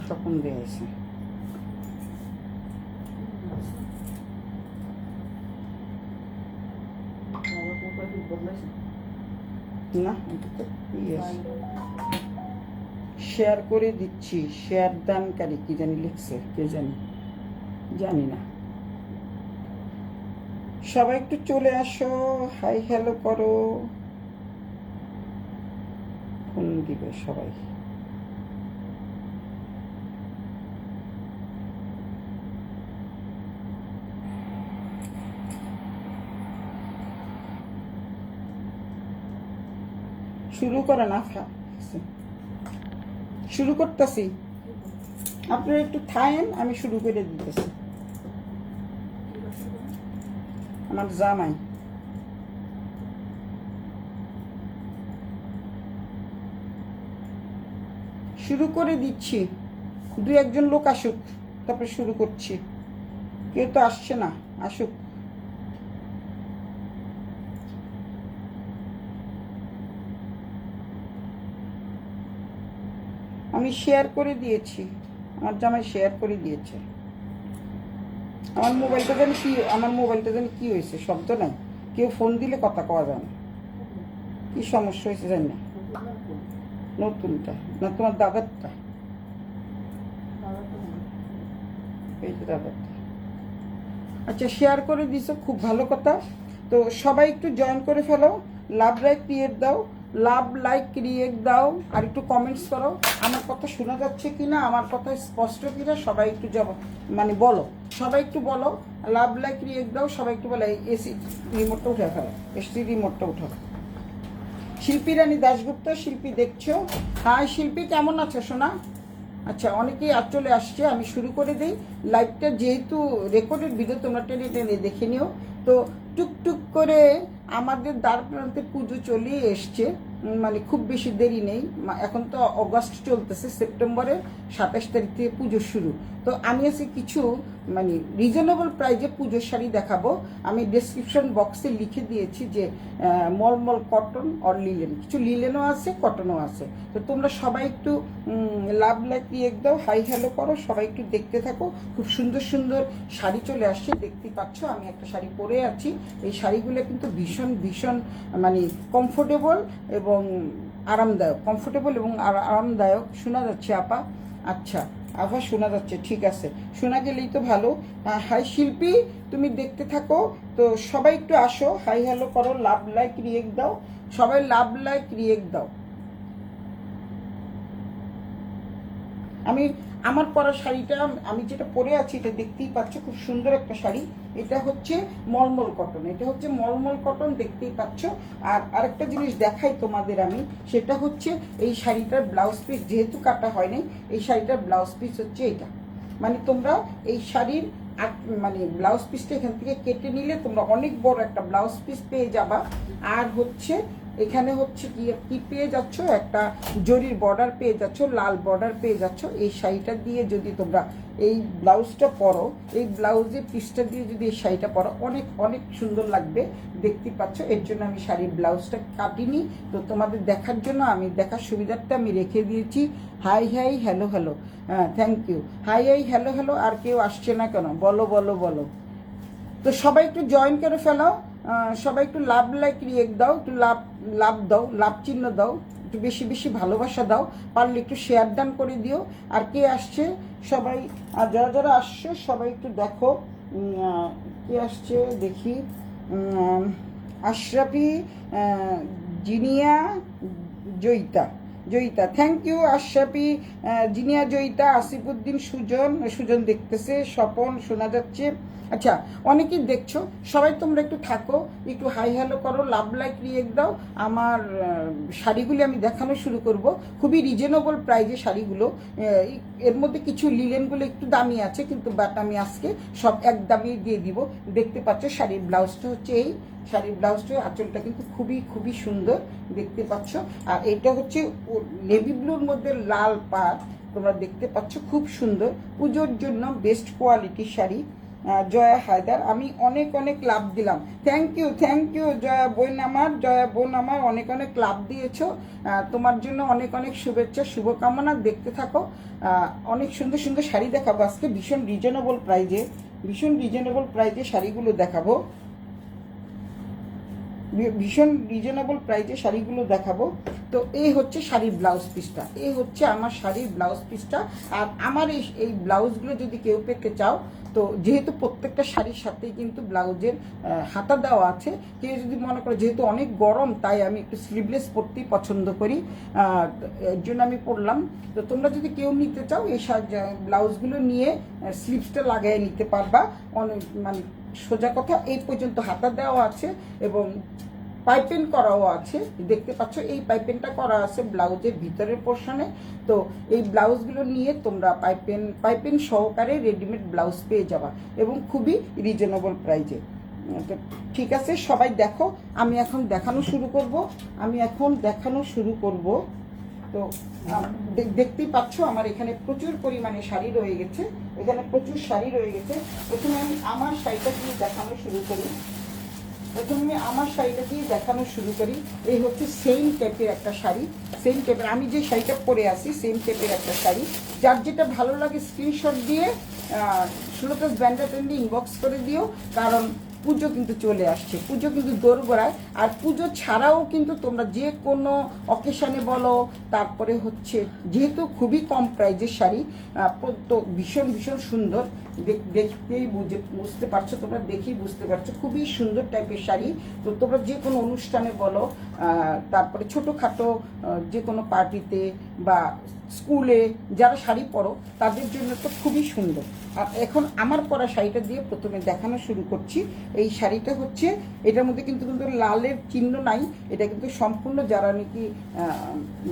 স্বপন দিয়ে আছে না, এটা তো শেয়ার করে দিচ্ছি, শেয়ার দানকারী কি জানি লিখছে, কে জানি, জানি না। সবাই একটু চলে আসো, হাই হ্যালো করো, ফোন দিবে সবাই। শুরু করে না, শুরু করতেছি, আপনারা একটু থাকেন, আমি শুরু করে দিতেছি। আমার জামাই শুরু করে দিচ্ছি, দু একজন লোক আসুক, তারপরে শুরু করছি। কেউ তো আসছে না, আসুক। আমি শেয়ার করে দিয়েছি, আমার জামাই শেয়ার করে দিয়েছে। আমার মোবাইলটা জানি কি হয়েছে, শব্দ নাই, কেউ ফোন দিলে কথা কওয়া যায় না, কি সমস্যা হয়েছে জানি না। নতুনটা না তোমার দাদারটা? এই যে দাদারটা। আচ্ছা, শেয়ার করে দিছো, খুব ভালো কথা। তো সবাই একটু জয়েন করে ফেলো, লাভ লাইক ক্রিয়েট দাও, লাভ লাইক ক্রিয়েট দাও, আর একটু কমেন্টস করো আমার কথা শোনা যাচ্ছে কিনা, আমার কথা স্পষ্ট কিনা, সবাই একটু মানে বলো, সবাই একটু বলো, লাভ লাইক ক্রিয়েট দাও, সবাই একটু বলো। এসি রিমোটটা উঠে ফেলো, এসি রিমোটটা উঠো। শিল্পী রানী দাশগুপ্ত, শিল্পী দেখছো? হ্যাঁ শিল্পী, কেমন আছো সোনা? আচ্ছা, অনেকেই চলে আসছে, আমি শুরু করে দিই লাইভটা। যেহেতু রেকর্ডেড ভিডিও, তোমরা টেনে টেনে দেখে নিও। তো টুকটুক করে আমাদের দ্বার প্রান্তে পুজো চলেই এসছে, মানে খুব বেশি দেরি নেই। এখন তো অগস্ট চলতেছে, সেপ্টেম্বরের 27 তারিখ থেকে পুজো শুরু। তো আমি আজকে কিছু মানে রিজনেবল প্রাইজে পুজোর শাড়ি দেখাবো। আমি ডেসক্রিপশন বক্সে লিখে দিয়েছি যে মলমল কটন অর লিলেন, কিছু লিলেনও আছে, কটনও আছে। তো তোমরা সবাই একটু লাভ লাইক ক্রিয়েট দাও, হাই হ্যালো করো, সবাই একটু দেখতে থাকো। খুব সুন্দর সুন্দর শাড়ি চলে আসছে, দেখতেই পাচ্ছ। আমি একটা শাড়ি পরে আছি, এই শাড়িগুলো কিন্তু ভীষণ ভীষণ মানে কমফোর্টেবল এবং আরামদায়ক, কমফোর্টেবল এবং আরামদায়ক। শোনা যাচ্ছে আপা? আচ্ছা আবার শোনা যাচ্ছে, ঠিক আছে, শোনা গেলেই তো ভালো। হাই শিল্পী, তুমি দেখতে থাকো। তো সবাই একটু আসো, হাই হ্যালো করো, লাভ লাইক রিয়েক্ট দাও, সবাই লাভ লাইক রিয়েক্ট দাও। আমার পরা শাড়িটা, আমি যেটা পরে আছি, এটা দেখতেই পাচ্ছ, খুব সুন্দর একটা শাড়ি। এটা হচ্ছে মলমল কটন, এটা হচ্ছে মলমল কটন, দেখতেই পাচ্ছ। আর আরেকটা জিনিস দেখাই তোমাদের আমি, সেটা হচ্ছে এই শাড়িটার ব্লাউজ পিস যেহেতু কাটা হয়নি, এই শাড়িটার ব্লাউজ পিস হচ্ছে এটা। মানে তোমরা এই শাড়ির মানে ব্লাউজ পিসটা এখান থেকে কেটে নিলে তোমরা অনেক বড় একটা ব্লাউজ পিস পেয়ে যাবা। আর হচ্ছে এখানে হচ্ছে কি পেয়ে যাচ্ছ, একটা জরির বর্ডার পেয়ে যাচ্ছ, লাল বর্ডার পেয়ে যাচ্ছ। এই শাড়িটা দিয়ে যদি তোমরা এই ব্লাউজটা পরো, এই ব্লাউজের পিসটা দিয়ে যদি এই শাড়িটা পরো, অনেক অনেক সুন্দর লাগবে, দেখতে পাচ্ছ। এর জন্য আমি শাড়ির ব্লাউজটা কাটিনি, তো তোমাদের দেখার জন্য, আমি দেখার সুবিধাটা আমি রেখে দিয়েছি। হাই হাই হ্যালো হ্যালো, হ্যাঁ thank you. Hi hi hello hello, আর কেউ আসছে না কেন? বলো বলো বলো। তো সবাই একটু জয়েন করে ফেলো, সবাই একটু লাভ লাইক রিয়েক্ট দাও, একটু লাভ লাভ দাও, লাভ চিহ্ন দাও, একটু বেশি বেশি ভালোবাসা দাও, পারলে একটু শেয়ার ডান করে দিও। আর কে আসছে সবাই, আর যারা যারা আসছে সবাই একটু দেখো কে আসছে দেখি। আশরাফি, জিনিয়া, জয়িতা, জয়িতা, থ্যাংক ইউ আশরাফি, জিনিয়া, জয়িতা, আসিফুদ্দিন, সুজন দেখতেছে, স্বপন শোনা যাচ্ছে। আচ্ছা, অনেকেই দেখছো, সবাই তোমরা একটু থাকো, একটু হাই হ্যালো করো, লাভ লাইক রিয়েক্ট দাও। আমার শাড়িগুলি আমি দেখানো শুরু করব, খুবই রিজনেবল প্রাইজে শাড়িগুলো। এর মধ্যে কিছু লিলেনগুলো একটু দামি আছে, কিন্তু বাট আমি আজকে সব এক দামে দিয়ে দিব। দেখতে পাচ্ছ শাড়ির ব্লাউজটা হচ্ছে এই, শাড়ির ব্লাউজটা, আঁচলটা কিন্তু খুবই খুবই সুন্দর, দেখতে পাচ্ছ। আর এটা হচ্ছে নেভি ব্লুর মধ্যে লাল পাড়, তোমরা দেখতে পাচ্ছ, খুব সুন্দর, পুজোর জন্য বেস্ট কোয়ালিটির শাড়ি। জয়া হায়দার, আমি অনেক অনেক লাভ দিলাম। থ্যাংক ইউ জয়া বোন আমার অনেক অনেক লাভ দিয়েছো। তোমার জন্য অনেক অনেক শুভেচ্ছা, শুভকামনা। দেখতে থাকো, অনেক সুন্দর সুন্দর শাড়ি দেখাবো আজকে, ভীষণ রিজনেবল প্রাইজে শাড়িগুলো দেখাবো, ভীষণ রিজনেবল প্রাইজে শাড়িগুলো দেখাবো। তো এই হচ্ছে শাড়ির ব্লাউজ পিসটা, এই হচ্ছে আমার শাড়ির ব্লাউজ পিসটা। আর আমার এই ব্লাউজগুলো যদি কেউ পেতে চাও, তো যেহেতু প্রত্যেকটা শাড়ির সাথেই কিন্তু ব্লাউজের হাতা দেওয়া আছে, কেউ যদি মনে করে যেহেতু অনেক গরম তাই আমি একটু স্লিভলেস পরতেই পছন্দ করি, এর জন্য আমি পরলাম। তো তোমরা যদি কেউ নিতে চাও এই ব্লাউজগুলো নিয়ে স্লিভসটা লাগিয়ে নিতে পারবা। অনেক মানে সোজা কথা, এই পর্যন্ত হাতা দেওয়া আছে এবং পাইপিং করাও আছে। দেখতে পাচ্ছ এই পাইপিংটা করা আছে ব্লাউজের ভিতরের পোর্শনে। তো এই ব্লাউজগুলো নিয়ে তোমরা পাইপিং সহকারে রেডিমেড ব্লাউজ পেয়ে যাবা এবং খুবই রিজনেবল প্রাইজে। তো ঠিক আছে, সবাই দেখো, আমি এখন দেখানো শুরু করব। তো দেখতেই পাচ্ছ আমার এখানে প্রচুর পরিমাণে শাড়ি রয়ে গেছে, প্রথমে আমি আমার শাড়িটা দিয়ে দেখানো শুরু করি। এই হচ্ছে সেম টাইপের একটা শাড়ি, আমি যে শাড়িটা পরে আসি সেম টাইপের একটা শাড়ি। যার যেটা ভালো লাগে স্ক্রিনশট দিয়ে সুলতাস ব্র্যান্ডের ট্রেন্ডে ইনবক্স করে দিও, কারণ পুজো কিন্তু চলে আসছে, পুজো কিন্তু দোরগোড়ায়। আর পুজো ছাড়াও কিন্তু তোমরা যে কোনো অকেশানে বলো, তারপরে হচ্ছে যেহেতু খুবই কম প্রাইজের শাড়ি, তো ভীষণ সুন্দর, দেখতেই বুঝতে পারছো, তোমরা দেখেই বুঝতে পারছো খুবই সুন্দর টাইপের শাড়ি। তো তোমরা যে কোনো অনুষ্ঠানে বলো, তারপরে ছোটোখাটো যে কোনো পার্টিতে বা স্কুলে যারা শাড়ি পরো তাদের জন্য তো খুবই সুন্দর। আর এখন আমার পরা শাড়িটা দিয়ে প্রথমে দেখানো শুরু করছি। এই শাড়িটা হচ্ছে, এটার মধ্যে কিন্তু লালের চিহ্ন নাই, এটা কিন্তু সম্পূর্ণ যারা নাকি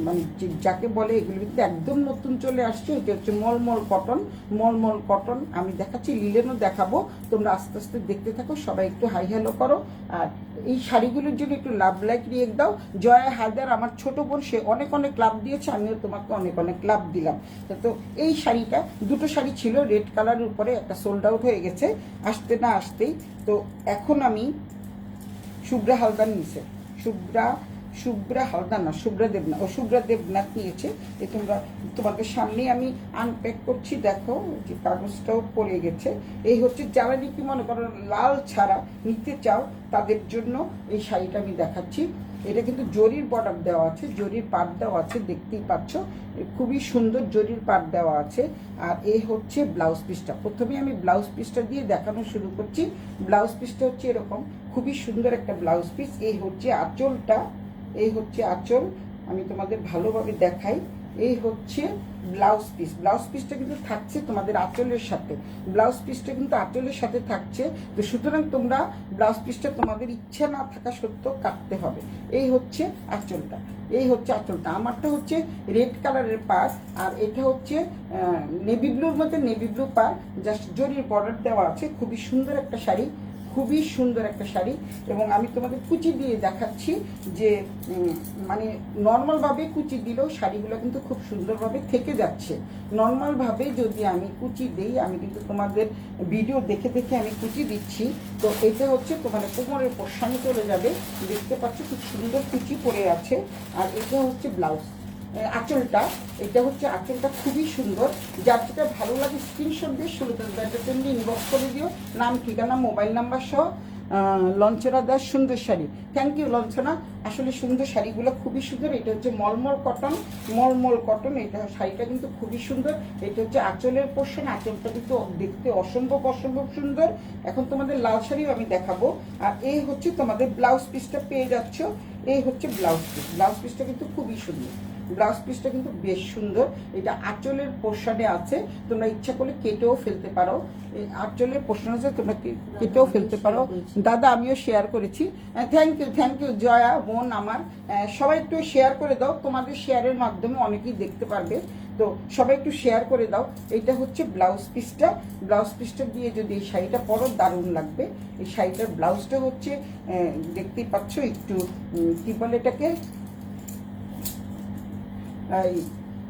মানে যাকে বলে এগুলো কিন্তু একদম নতুন চলে আসছে। এটা হচ্ছে মলমল কটন। আমি দেখাচ্ছি, লিলেনও দেখাবো, তোমরা আস্তে আস্তে দেখতে থাকো, সবাই একটু হাই হ্যালো করো। আর এই শাড়িগুলোর জন্য একটু লাভ লাইক রিয়েক্ট দাও। জয়া হায়দার আমার ছোট বোন, সে অনেক অনেক লাভ দিয়েছে, আমিও তোমাকে অনেক অনেক লাভ দিলাম। তো এই শাড়িটা, দুটো শাড়ি ছিল রেড কালারের উপরে, একটা সোল্ড আউট হয়ে গেছে আসতে না আসতেই। তো এখন আমি শুভ্রা হালদার নিচে শুভ্রা দেবনাথ নিয়েছে। এই তোমাদের সামনে আমি আনপ্যাক করছি, দেখো যে কাগজটাও পড়ে গেছে। এই হচ্ছে যারা নাকি মনে করো লাল ছাড়া নিতে চাও তাদের জন্য এই শাড়িটা আমি দেখাচ্ছি। এটা কিন্তু জরির বর্ডার দেওয়া আছে, জরির পাট দেওয়া আছে, দেখতেই পাচ্ছ খুবই সুন্দর জরির পাট দেওয়া আছে। আর এই হচ্ছে ব্লাউজ পিসটা, প্রথমে আমি ব্লাউজ পিসটা দিয়ে দেখানো শুরু করছি। ব্লাউজ পিসটা হচ্ছে এরকম, খুবই সুন্দর একটা ব্লাউজ পিস। এই হচ্ছে আঁচল, আমি তোমাদের ভালোভাবে দেখাই। এই হচ্ছে ব্লাউজ পিসটা কিন্তু থাকছে তোমাদের আঁচলের সাথে, থাকছে। তো সুতরাং তোমরা ব্লাউজ পিসটা তোমাদের ইচ্ছা না থাকা সত্ত্বেও কাটতে হবে। এই হচ্ছে আঁচলটা, আমারটা হচ্ছে রেড কালারের পার, আর এটা হচ্ছে নেভি ব্লুর মধ্যে নেভি ব্লু পার, জাস্ট জরির বর্ডার দেওয়া আছে। খুবই সুন্দর একটা শাড়ি, এবং আমি তোমাদের কুচি দিয়ে দেখাচ্ছি যে মানে নর্মালভাবে কুচি দিলেও শাড়িগুলো কিন্তু খুব সুন্দরভাবে থেকে যাচ্ছে। নর্মালভাবে যদি আমি কুচি দিই, আমি কিন্তু তোমাদের ভিডিও দেখে আমি কুচি দিচ্ছি। তো এটা হচ্ছে তোমাদের কোমরের পোর্শনে চলে যাবে, দেখতে পাচ্ছ খুব সুন্দর কুচি পড়ে আছে। আর এটা হচ্ছে ব্লাউজ আঁচলটা, আঁচলটা খুবই সুন্দর। যার যেটা ভালো লাগে স্ক্রিনশট দিয়ে সুলতাস ব্র্যান্ডের জন্য ইনবক্স করে দিও, নাম, ঠিকানা, মোবাইল নাম্বার সহ। লঞ্চনা দাস, সুন্দর শাড়ি, থ্যাংক ইউ লঞ্চনা। আসলে সুন্দর শাড়িগুলো খুবই সুন্দর। এটা হচ্ছে মলমল কটন, এটা শাড়িটা কিন্তু খুবই সুন্দর। এটা হচ্ছে আঁচলের পোর্শন, আঁচলটা কিন্তু দেখতে অসম্ভব সুন্দর। এখন তোমাদের লাল শাড়িও আমি দেখাবো। আর এই হচ্ছে তোমাদের ব্লাউজ পিসটা পেয়ে যাচ্ছ। এই হচ্ছে ব্লাউজ পিসটা কিন্তু খুবই সুন্দর, বেশ সুন্দর। এটা আঁচলের পোর্শনে আছে, তোমরা ইচ্ছা করলে কেটেও ফেলতে পারো। এই আঁচলের পোর্শন আছে, তোমরা কেটেও ফেলতে পারো। দাদা আমিও শেয়ার করেছি, থ্যাংক ইউ জয়া বোন আমার। সবাই একটু শেয়ার করে দাও, তোমাদের শেয়ারের মাধ্যমে অনেকেই দেখতে পারবে। তো সবাই একটু শেয়ার করে দাও। এইটা হচ্ছে ব্লাউজ পিসটা দিয়ে যদি এই শাড়িটা পরো দারুণ লাগবে। এই শাড়িটার ব্লাউজটা হচ্ছে দেখতেই পাচ্ছ, একটু কি বলে এটাকে,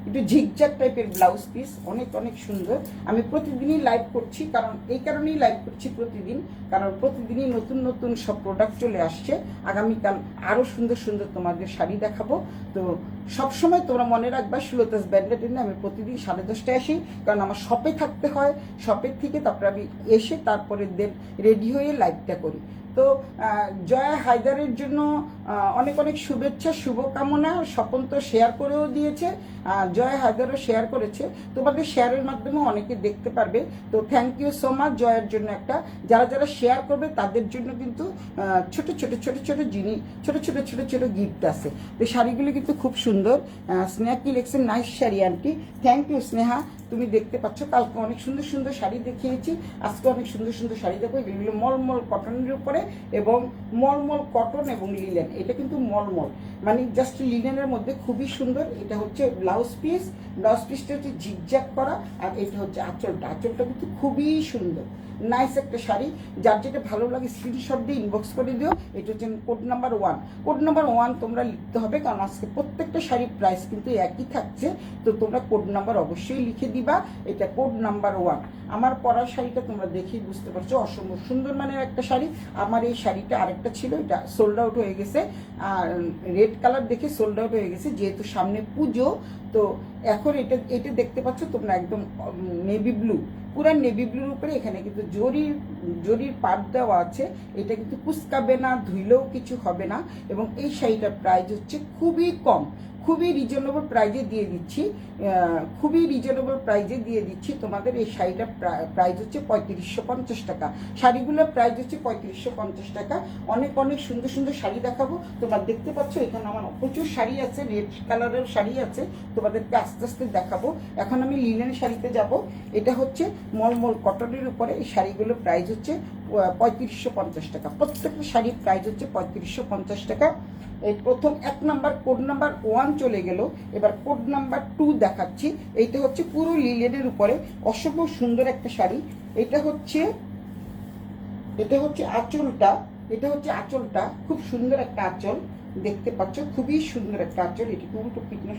একটু ঝিকঝাক টাইপের ব্লাউজ পিস, অনেক অনেক সুন্দর। আমি প্রতিদিনই লাইভ করছি, কারণ এই কারণেই লাইভ করছি প্রতিদিন, কারণ প্রতিদিনই নতুন নতুন সব প্রোডাক্ট চলে আসছে। আগামীকাল আরও সুন্দর সুন্দর তোমাদের শাড়ি দেখাবো। তো সবসময় তোমরা মনে রাখবা সুলতাস ব্যান্ডেড আমি প্রতিদিন 10:30টায় আসি, কারণ আমার শপে থাকতে হয়। শপের থেকে তারপরে আমি এসে তারপরে রেডি হয়ে লাইভটা করি। তো জয়া হায়দারের জন্য অনেক অনেক শুভেচ্ছা, শুভকামনা। স্বপন তো শেয়ার করেও দিয়েছে, জয়া হায়দারও শেয়ার করেছে। তোমাদের শেয়ারের মাধ্যমে অনেকে দেখতে পারবে। তো থ্যাংক ইউ সো মাচ জয়ার জন্য। একটা যারা যারা শেয়ার করবে তাদের জন্য কিন্তু ছোট ছোট ছোট ছোট জিনিস, ছোট ছোট ছোট ছোট গিফট আছে। তো শাড়িগুলো কিন্তু খুব সুন্দর। স্নেহা কি লিখছেন, nice sari aunty. Thank you Sneha. তুমি দেখতে পাচ্ছ কালকে অনেক সুন্দর সুন্দর শাড়ি দেখিয়েছি, আজকে অনেক সুন্দর সুন্দর শাড়ি দেখো। এগুলো মলমল কটনের উপরে, এবং মলমল কটন এবং লিলেন। এটা কিন্তু মলমল মানে জাস্ট লিলেনের মধ্যে, খুবই সুন্দর। এটা হচ্ছে ব্লাউজ পিস, ব্লাউজ পিসটা হচ্ছে ঝিকঝাক করা, আর এটা হচ্ছে আঁচলটা। আঁচলটা কিন্তু খুবই সুন্দর, নাইস একটা শাড়ি। যার যেটা ভালো লাগে স্ক্রিনশট দিয়ে ইনবক্স করে দিও। এটা হচ্ছে কোড নাম্বার 1। কোড নাম্বার 1 তোমরা লিখতে হবে, কারণ আজকে প্রত্যেকটা শাড়ির প্রাইস কিন্তু একই থাকছে। তো তোমরা কোড নাম্বার অবশ্যই লিখে দিবা। এটা কোড নাম্বার 1। আমার পরার শাড়িটা তোমরা দেখেই বুঝতে পারছো, অসম্ভব সুন্দর মানের একটা শাড়ি। আমার এই শাড়িটা আরেকটা ছিল, এটা সোল্ড আউট হয়ে গেছে। আর রেড কালার দেখে সোল্ড আউট হয়ে গেছে, যেহেতু সামনে পুজো। তো এখন এটা দেখতে পাচ্ছ তোমরা, একদম নেভি ব্লু, পুরা নেভি ব্লুর উপরে এখানে কিন্তু জরির পাট দেওয়া আছে। এটা কিন্তু কুচকাবে না, ধুইলেও কিছু হবে না। এবং এই শাড়িটার প্রাইস হচ্ছে খুবই কম, খুবই রিজনেবল প্রাইজে দিয়ে দিচ্ছি, খুবই রিজনেবল প্রাইজে দিয়ে দিচ্ছি তোমাদের। এই শাড়িটার প্রাইস হচ্ছে 3550 টাকা। শাড়িগুলোর প্রাইস হচ্ছে 3550 টাকা। অনেক অনেক সুন্দর সুন্দর শাড়ি দেখাবো। তোমরা দেখতে পাচ্ছ এখানে আমার প্রচুর শাড়ি আছে, রেড কালারের শাড়ি আছে, তোমাদেরকে আস্তে আস্তে দেখাবো। এখন আমি লিনেন শাড়িতে যাব। এটা হচ্ছে মলমল কটনের উপরে। এই শাড়িগুলোর প্রাইস হচ্ছে 3550 টাকা। প্রত্যেকটা শাড়ির প্রাইস হচ্ছে 3550 টাকা। এই প্রথম 1 নাম্বার কোড নাম্বার 1 চলে গেল, এবার কোড নাম্বার 2 দেখাচ্ছি। এইটা হচ্ছে পুরো লিলেনের উপরে, অসম্ভব সুন্দর একটা শাড়ি। এটা হচ্ছে আঁচলটা, এটা হচ্ছে আঁচলটা, খুব সুন্দর একটা আঁচল দেখতে পাচ্ছ, খুবই সুন্দর একটা আঁচল। এটি উল্টো পিটনা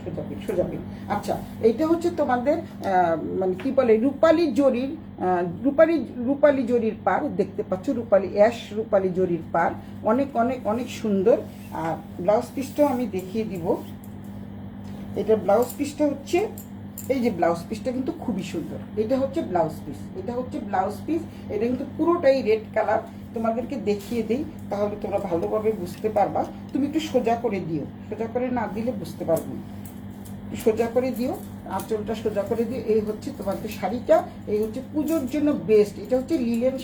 সোজাবে। আচ্ছা, এইটা হচ্ছে তোমাদের মানে কি বলে, রূপালি জরির পার দেখতে পাচ্ছ, রূপালি জরির পার, অনেক অনেক অনেক সুন্দর। আর ব্লাউজ পিসটাও আমি দেখিয়ে দিব। এটা ব্লাউজ পিসটা হচ্ছে, এই যে ব্লাউজ পিসটা কিন্তু খুবই সুন্দর। এটা হচ্ছে ব্লাউজ পিস, এটা কিন্তু পুরোটাই রেড কালার। তোমাদেরকে দেখিয়ে দিই, তাহলে তোমরা ভালোভাবে বুঝতে পারবা। তুমি একটু সোজা করে দিও, সোজা করে না দিলে বুঝতে পারবো না। সোজা করে দিও, আঁচলটা সোজা করে দিও। এই হচ্ছে তোমাদের শাড়িটা, এই হচ্ছে পুজোর জন্য বেস্ট। এটা হচ্ছে লিলেন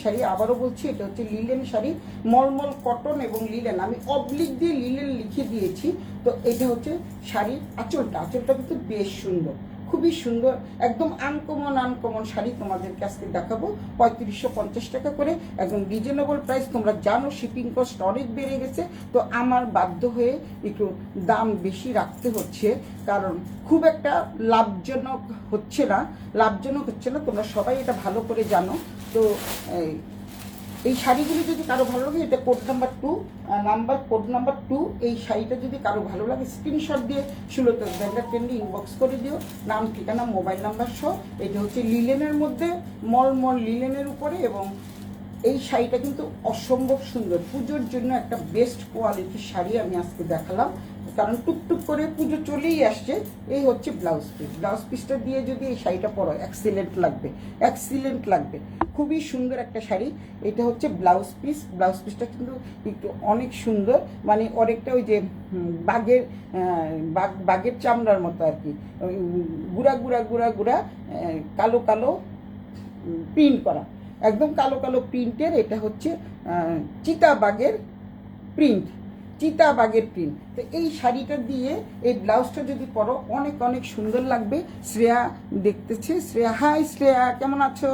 শাড়ি, আবারও বলছি, এটা হচ্ছে লিলেন শাড়ি, মলমল কটন এবং লিলেন। আমি অবলিক দিয়ে লিলেন লিখে দিয়েছি। তো এটা হচ্ছে শাড়ির আঁচলটা কিন্তু বেশ সুন্দর, খুবই সুন্দর, একদম আনকমন শাড়ি তোমাদেরকে আজকে দেখাবো। 3550 টাকা করে, একদম রিজনেবল প্রাইস। তোমরা জানো শিপিং কস্ট অনেক বেড়ে গেছে, তো আমার বাধ্য হয়ে একটু দাম বেশি রাখতে হচ্ছে, কারণ খুব একটা লাভজনক হচ্ছে না। তোমরা সবাই এটা ভালো করে জানো। তো এই শাড়িগুলি যদি কারো ভালো লাগে, এটা কোড নাম্বার 2, এই শাড়িটা যদি কারো ভালো লাগে স্ক্রিনশট দিয়ে সুলতাস ব্যান্ডেড ইনবক্স করে দিও, নাম, ঠিকানা, মোবাইল নাম্বার সহ। এটা হচ্ছে লিলেনের মধ্যে, মলমল লিলেনের উপরে, এবং এই শাড়িটা কিন্তু অসম্ভব সুন্দর। পুজোর জন্য একটা বেস্ট কোয়ালিটির শাড়ি আমি আজকে দেখালাম, কারণ টুকটুক করে পুজো চলেই আসছে। এই হচ্ছে ব্লাউজ পিসটা দিয়ে যদি এই শাড়িটা পরো, এক্সিলেন্ট লাগবে। খুবই সুন্দর একটা শাড়ি। এটা হচ্ছে ব্লাউজ পিসটা কিন্তু একটু অনেক সুন্দর, মানে অনেকটা ওই যে বাঘের চামড়ার মতো আর কি, গুড়া কালো প্রিন্ট করা, একদম কালো প্রিন্টের। এটা হচ্ছে চিতাবাঘের প্রিন্ট। তো এই শাড়িটা দিয়ে এই ব্লাউজটা যদি পরো, অনেক অনেক সুন্দর লাগবে। শ্রেয়া দেখতেছে, হাই শ্রেয়া, কেমন আছো?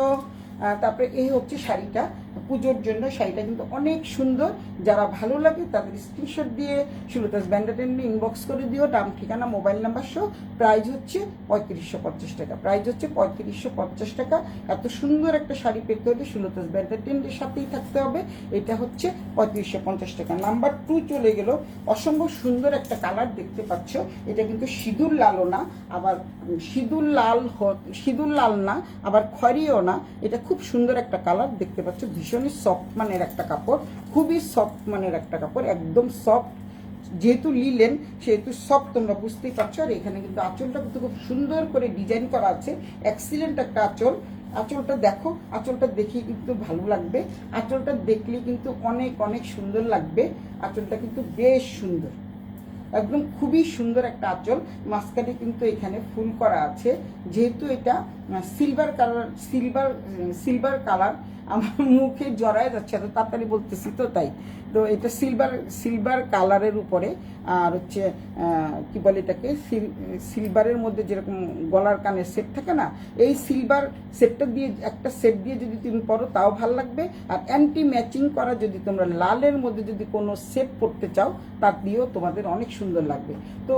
তারপরে এই হচ্ছে শাড়িটা, পুজোর জন্য শাড়িটা কিন্তু অনেক সুন্দর। যারা ভালো লাগে তাদের স্ক্রিনশট দিয়ে সুলতাস ব্যান্ডাটেন্ডে ইনবক্স করে দিও, নাম ঠিকানা মোবাইল নাম্বার সহ। প্রাইস হচ্ছে 3550 টাকা, প্রাইস হচ্ছে 3550 টাকা। এত সুন্দর একটা শাড়ি পেতে হলে সুলতাস ব্যান্ডাটেন্ডের সাথেই থাকতে হবে। এটা হচ্ছে 3550 টাকা। নাম্বার 2 চলে গেল, অসম্ভব সুন্দর একটা কালার দেখতে পাচ্ছ। এটা কিন্তু সিঁদুর লালও না, আবার সিঁদুর লাল না, আবার খয়েরিও না। এটা খুব সুন্দর একটা কালার দেখতে পাচ্ছ, ভীষণই সফট মানের একটা কাপড়, খুবই সফট মানের একটা কাপড়, একদম সফট। যেহেতু লিলেন সেহেতু সফট, তোমরা বুঝতেই পারছো। আর এখানে কিন্তু আঁচলটা কিন্তু খুব সুন্দর করে ডিজাইন করা আছে, এক্সিলেন্ট একটা আঁচল। আঁচলটা দেখো, আঁচলটা দেখে কিন্তু ভালো লাগবে, আঁচলটা দেখলে কিন্তু অনেক অনেক সুন্দর লাগবে। আঁচলটা কিন্তু বেশ সুন্দর, একদম খুবই সুন্দর একটা আঁচল। মাঝখানে কিন্তু এখানে ফুল করা আছে। যেহেতু এটা সিলভার কালার, সিলভার কালার, আমার মুখে জড়ায় যাচ্ছে, এত তাড়াতাড়ি বলতেছি তো তাই। তো এটা সিলভার কালারের উপরে, আর হচ্ছে কি বলে এটাকে, সিলভারের মধ্যে যেরকম গলার কানের সেট থাকে না, এই সিলভার সেটটা দিয়ে, একটা সেট দিয়ে যদি তুমি পরো তাও ভালো লাগবে। আর অ্যান্টি ম্যাচিং করা যদি তোমরা লালের মধ্যে যদি কোনো সেট পরতে চাও তা দিয়েও তোমাদের অনেক সুন্দর লাগবে। তো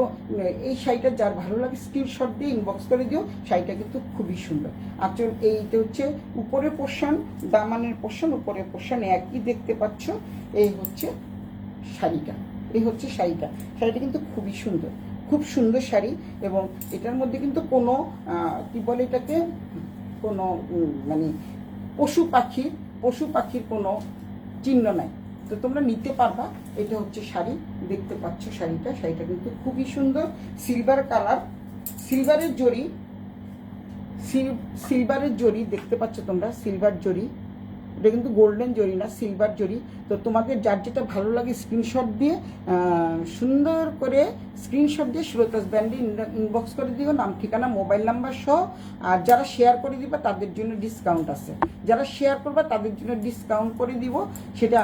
এই শাড়িটা যার ভালো লাগে স্ক্রিনশট দিয়ে ইনবক্স করে দিও। শাড়িটা কিন্তু খুবই সুন্দর। আঁচল এইটা হচ্ছে উপরের পোর্শন, দামানের পোর্শন, উপরের পোর্শন একই দেখতে পাচ্ছ। এই হচ্ছে শাড়িটা, এই হচ্ছে শাড়িটা। শাড়িটা কিন্তু খুবই সুন্দর, খুব সুন্দর শাড়ি। এবং এটার মধ্যে কিন্তু কোনো কি বলে এটাকে, কোনো মানে পশু পাখির কোনো চিহ্ন নাই। তো তোমরা নিতে পারবা। এটা হচ্ছে শাড়ি, দেখতে পাচ্ছ শাড়িটা কিন্তু খুবই সুন্দর। সিলভার কালার, সিলভারের জরি দেখতে পাচ্ছ তোমরা, সিলভার জরি। এটা কিন্তু গোল্ডেন জরি না, সিলভার জরি। তো তোমাদের যার যেটা ভালো লাগে স্ক্রিনশট দিয়ে সুন্দর করে সুলতাস ব্যান্ডে ইনবক্স করে দিও, নাম ঠিকানা মোবাইল নাম্বার সহ। আর যারা শেয়ার করে দিবা তাদের জন্য ডিসকাউন্ট আছে, যারা শেয়ার করবা তাদের জন্য ডিসকাউন্ট করে দিব। সেটা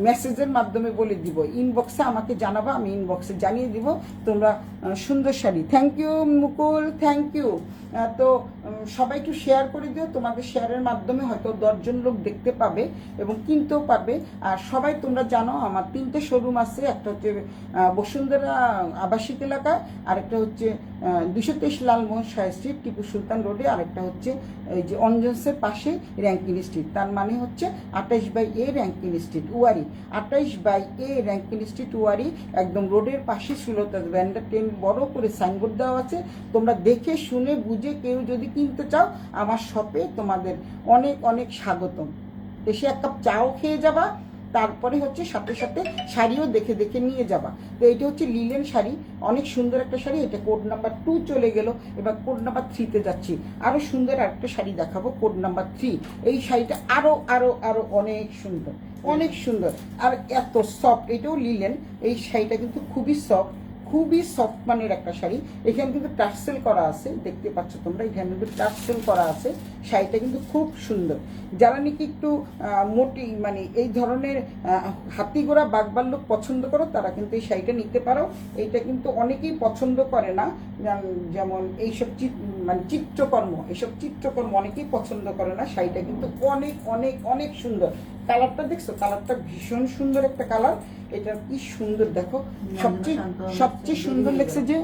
মেসেজের মাধ্যমে বলে দিব, ইনবক্সে আমাকে জানাবা, আমি ইনবক্সে জানিয়ে দিব। তোমরা সুন্দর sari. Thank you Mukul, thank you. তো সবাই একটু শেয়ার করে দিও, তোমাদের শেয়ারের মাধ্যমে হয়তো 10 জন লোক দেখতে পাবে এবং কিনতেও পারবে। আর সবাই তোমরা জানো আমার 3টে শোরুম আছে, একটা হচ্ছে বসুন্ধরা আবাসিক এলাকা, আরেকটা হচ্ছে 223 লালমোহন শাহ স্ট্রিট টিপু সুলতান রোডে, আরেকটা হচ্ছে এই যে অঞ্জনসের পাশে র্যাঙ্কিন স্ট্রিট। তার মানে হচ্ছে 28/A র্যাঙ্কিন স্ট্রিট ওয়ারি, 28/A র্যাঙ্কিন স্ট্রিট ওয়ারি, একদম রোডের পাশে সুলতাস ব্যান্ডাটেন বড় করে সাইনবোর্ড দেওয়া আছে। তোমরা দেখে শুনে বুঝে কেউ যদি কিনতে চাও আমার শপে তোমাদের অনেক অনেক স্বাগতম। এসে এক কাপ চাও খেয়ে যাবা, তারপরে হচ্ছে সাথে সাথে শাড়িও দেখে দেখে নিয়ে যাবা। তো এটা হচ্ছে লিলেন শাড়ি, অনেক সুন্দর একটা শাড়ি। এটা কোড নাম্বার 2 চলে গেল, এবার কোড নাম্বার 3-তে যাচ্ছি। আরও সুন্দর একটা শাড়ি দেখাবো, কোড নাম্বার 3। এই শাড়িটা আরও আরও আরও অনেক সুন্দর, অনেক সুন্দর আর এত সফট। এটাও লিলেন, এই শাড়িটা কিন্তু খুবই সফট, খুবই সফট মানের একটা শাড়ি। এখানে কিন্তু টার্সেল করা আছে, দেখতে পাচ্ছ তোমরা, এখানে কিন্তু টার্সেল করা আছে। শাড়িটা কিন্তু খুব সুন্দর। যারা নাকি একটু মোটি মানে এই ধরনের হাতি ঘোড়া বাঘবাল্লুক পছন্দ করো তারা কিন্তু এই শাড়িটা নিতে পারো। এইটা কিন্তু অনেকেই পছন্দ করে না, যেমন এইসব চিত্রকর্ম, এইসব চিত্রকর্ম অনেকেই পছন্দ করে না। শাড়িটা কিন্তু অনেক অনেক অনেক সুন্দর। কালারটা দেখছো, কালারটা ভীষণ সুন্দর একটা কালার। এটা কি সুন্দর দেখো, সবচেয়ে সুন্দর লাগছে যে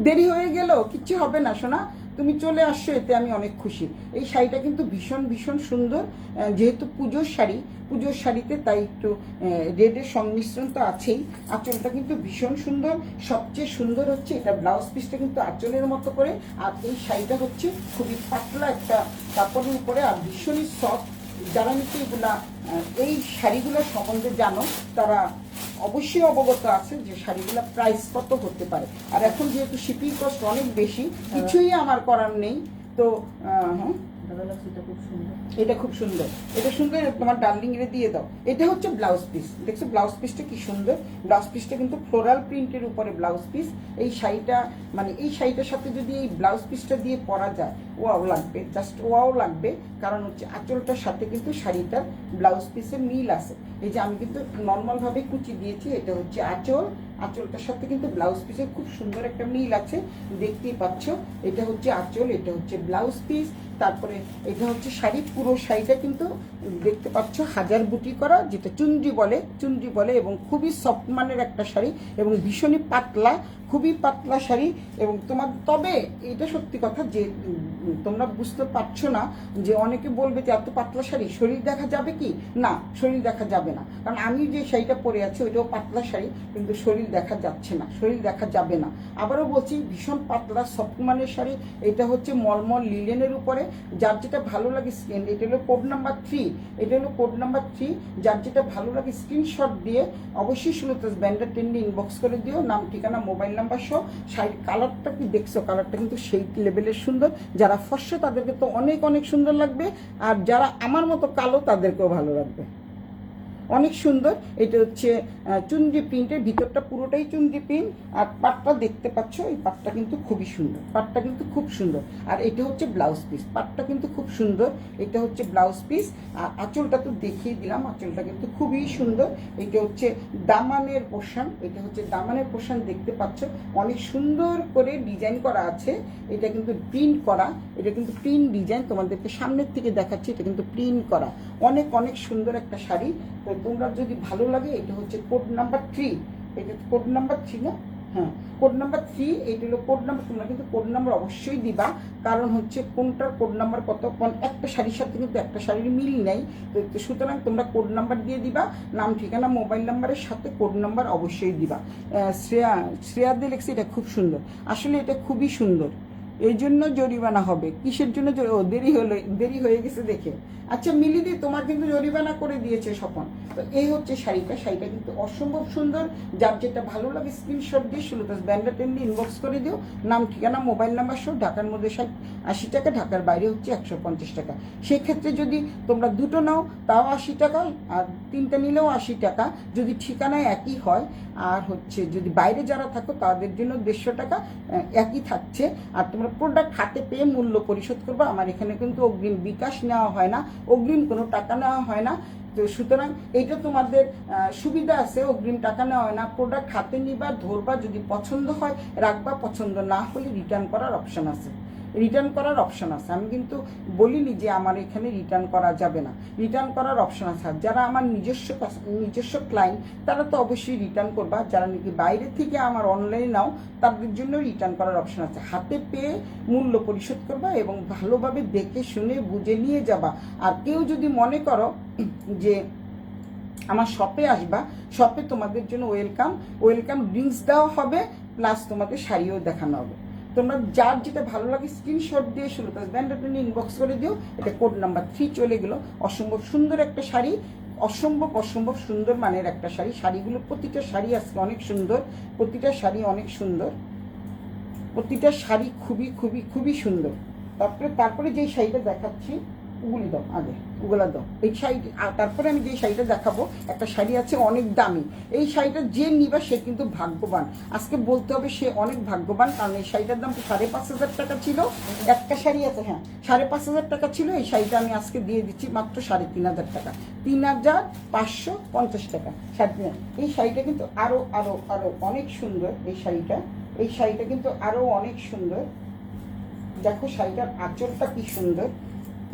দেরি হয়ে গেল, কিচ্ছু হবে না সোনা, তুমি চলে আসছো, এতে আমি অনেক খুশি। এই শাড়িটা কিন্তু ভীষণ ভীষণ সুন্দর। যেহেতু পুজোর শাড়িতে তাই একটু রেডের সংমিশ্রণ তো আছেই। আঁচলটা কিন্তু ভীষণ সুন্দর। সবচেয়ে সুন্দর হচ্ছে এটা ব্লাউজ পিসটা কিন্তু আঁচলের মতো করে। আর এই শাড়িটা হচ্ছে খুবই পাতলা একটা কাপড়ের উপরে, আর ভীষণই সফট। যারা নাকি এগুলা এই শাড়িগুলোর সম্বন্ধে জানো তারা অবশ্যই অবগত আছে যে শাড়িগুলো প্রাইস কত হতে পারে। আর এখন যেহেতু শিপিং কস্ট অনেক বেশি, কিছুই আমার করার নেই। তো হ্যাঁ, এটা খুব সুন্দর, এটা সুন্দর, তোমার ডার্লিং রে দিয়ে দাও। এটা হচ্ছে ব্লাউজ পিস, দেখছো ব্লাউজ পিসটা কি সুন্দর। ব্লাউজ পিসটা কিন্তু ফ্লোরাল প্রিন্টের উপরে ব্লাউজ পিস। এই শাড়িটা মানে এই শাড়িটার সাথে যদি এই ব্লাউজ পিসটা দিয়ে পরা যায় ওয়াও লাগবে, জাস্ট ওয়াও লাগবে। কারণ হচ্ছে আঁচলটার সাথে কিন্তু শাড়িটার ব্লাউজ পিসের মিল আছে। এই যে আমি কিন্তু নর্মালভাবে কুচি দিয়েছি, এটা হচ্ছে আঁচল, আঁচলটার সাথে কিন্তু ব্লাউজ পিসের খুব সুন্দর একটা মিল আছে, দেখতেই পাচ্ছ। এটা হচ্ছে আঁচল, এটা হচ্ছে ব্লাউজ পিস, তারপরে এটা হচ্ছে শাড়ি। পুরো শাড়িটা কিন্তু দেখতে পাচ্ছ হাজার বুটি করা, যেটা চুনরি বলে এবং খুবই সফট মানের একটা শাড়ি এবং ভীষণই পাতলা, খুবই পাতলা শাড়ি। এবং তোমার তবে এটা সত্যি কথা যে তোমরা বুঝতে পারছো না, যে অনেকে বলবে যে এত পাতলা শাড়ি শরীর দেখা যাবে কি? না, শরীর দেখা যাবে না। কারণ আমি যে শাড়িটা পরে আছি ওইটাও পাতলা শাড়ি, কিন্তু শরীর দেখা যাচ্ছে না, শরীর দেখা যাবে না। আবারও বলছি, ভীষণ পাতলা সফট মানের শাড়ি। এটা হচ্ছে মলমল লিলেনের উপরে, যার যেটা ভালো লাগে স্ক্রিন, এটা হলো কোড নাম্বার 3, এটা হলো কোড নাম্বার 3। যার যেটা ভালো লাগে স্ক্রিনশট দিয়ে অবশ্যই সুলতাস ব্যান্ডের টেন্ডে ইনবক্স করে দিও, নাম, ঠিকানা, মোবাইল নাম্বার সহ। শাড়ির কালারটা কি দেখছো? কালারটা কিন্তু সেই লেভেলের সুন্দর। যারা ফর্সা তাদেরকে তো অনেক অনেক সুন্দর লাগবে, আর যারা আমার মতো কালো তাদেরকেও ভালো লাগবে, অনেক সুন্দর। এটা হচ্ছে চুনরি প্রিন্টের, ভিতরটা পুরোটাই চুনরি প্রিন্ট। আর পাটটা দেখতে পাচ্ছ, এই পাটটা কিন্তু খুবই সুন্দর, পাটটা কিন্তু খুব সুন্দর। আর এটা হচ্ছে ব্লাউজ পিস, পাটটা কিন্তু খুব সুন্দর। এটা হচ্ছে ব্লাউজ পিস। আর আঁচলটা তো দেখিয়ে দিলাম, আঁচলটা কিন্তু খুবই সুন্দর। এটা হচ্ছে দামানের পোর্শন, এটা হচ্ছে দামানের পোর্শন, দেখতে পাচ্ছ অনেক সুন্দর করে ডিজাইন করা আছে। এটা কিন্তু প্রিন্ট করা, এটা কিন্তু প্রিন্ট ডিজাইন, তোমাদেরকে সামনের থেকে দেখাচ্ছি। এটা কিন্তু প্রিন্ট করা, অনেক অনেক সুন্দর একটা শাড়ি। তো তোমরা যদি ভালো লাগে, এটা হচ্ছে কোড নাম্বার 3, এটা কোড নাম্বার 3 না? হ্যাঁ, কোড নাম্বার 3, এইটা হলো কোড নাম্বার। তোমরা কিন্তু কোড নাম্বার অবশ্যই দিবা, কারণ হচ্ছে কোনটার কোড নাম্বার কত, একটা শাড়ির সাথে কিন্তু একটা শাড়ির মিল নেই। তো সুতরাং তোমরা কোড নাম্বার দিয়ে দিবা, নাম, ঠিকানা, মোবাইল নাম্বারের সাথে কোড নাম্বার অবশ্যই দিবা। শ্রেয়া দিয়ে লেখছে, এটা খুব সুন্দর। আসলে এটা খুবই সুন্দর, এই জন্য জরিমানা হবে। কিসের জন্য? দেরি হয়ে গেছে দেখে। আচ্ছা মিলিদি, তোমার কিন্তু জরিমানা করে দিয়েছে স্বপন। তো এই হচ্ছে শাড়িটা, শাড়িটা কিন্তু অসম্ভব সুন্দর। যার যেটা ভালো লাগে স্ক্রিনশট দিয়ে সুলতাস ব্যান্ডের টেন্ডে ইনবক্স করে দিও, নাম, ঠিকানা, মোবাইল নাম্বার সহ। ঢাকার মধ্যে 80 টাকা, ঢাকার বাইরে হচ্ছে 150 টাকা। সেক্ষেত্রে যদি তোমরা দুটো নাও তাও 80 টাকা, আর তিনটা নিলেও 80 টাকা, যদি ঠিকানায় একই হয়। আর হচ্ছে যদি বাইরে যারা থাকো তাদের জন্য 150 টাকা একই থাকছে। আর তোমরা প্রোডাক্ট হাতে পেয়ে মূল্য পরিশোধ করবে। আমার এখানে কিন্তু অগ্রিম বিকাশ নেওয়া হয় না, অগ্রিম কোনো টাকা নেওয়া হয় না। তো সুতরাং এইটা তোমাদের সুবিধা আছে, অগ্রিম টাকা নেওয়া হয় না। প্রোডাক্ট হাতে নিবা, ধরবা, যদি পছন্দ হয় রাখবা, পছন্দ না হলে রিটার্ন করার অপশান আছে, রিটার্ন করার অপশান আছে। আমি কিন্তু বলিনি যে আমার এখানে রিটার্ন করা যাবে না, রিটার্ন করার অপশান আছে। আর যারা আমার নিজস্ব ক্লায়েন্ট, তারা তো অবশ্যই রিটার্ন করবা। যারা নাকি বাইরে থেকে আমার অনলাইনে নাও, তাদের জন্য রিটার্ন করার অপশান আছে। হাতে পেয়ে মূল্য পরিশোধ করবা এবং ভালোভাবে দেখে শুনে বুঝে নিয়ে যাবা। আর কেউ যদি মনে করো যে আমার শপে আসবা, শপে তোমাদের জন্য ওয়েলকাম ড্রিঙ্কস দেওয়া হবে, প্লাস তোমাদের শাড়িও দেখানো হবে। তোমরা যার যেটা ভালো লাগে স্ক্রিনশট দিয়ে সুলতাস ব্যান্ডের টেন্ডে ইনবক্স করে দিও। এটা কোড নাম্বার 3 চলে গেল। অসম্ভব সুন্দর একটা শাড়ি, অসম্ভব সুন্দর মানের একটা শাড়ি। শাড়িগুলো প্রতিটা শাড়ি আজকে অনেক সুন্দর, প্রতিটা শাড়ি অনেক সুন্দর, প্রতিটা শাড়ি খুবই সুন্দর। তারপরে যেই শাড়িটা দেখাচ্ছি, ওগুলি দাও আগে, ওগুলা দাও। এই শাড়ি, তারপরে আমি যে শাড়িটা দেখাবো, একটা শাড়ি আছে অনেক দামি। এই শাড়িটা যে নিবা সে কিন্তু ভাগ্যবান। আজকে বলতে হবে সে অনেক ভাগ্যবান, কারণ এই শাড়িটার দাম 5,500 টাকা ছিল। একটা শাড়ি আছে, হ্যাঁ 5,500 টাকা ছিল। এই শাড়িটা আমি আজকে দিয়ে দিচ্ছি মাত্র 3,500 টাকা, 3,550 টাকা, 3,500। এই শাড়িটা কিন্তু আরো অনেক সুন্দর। এই শাড়িটা কিন্তু আরো অনেক সুন্দর। দেখো শাড়িটার আঁচলটা কি সুন্দর।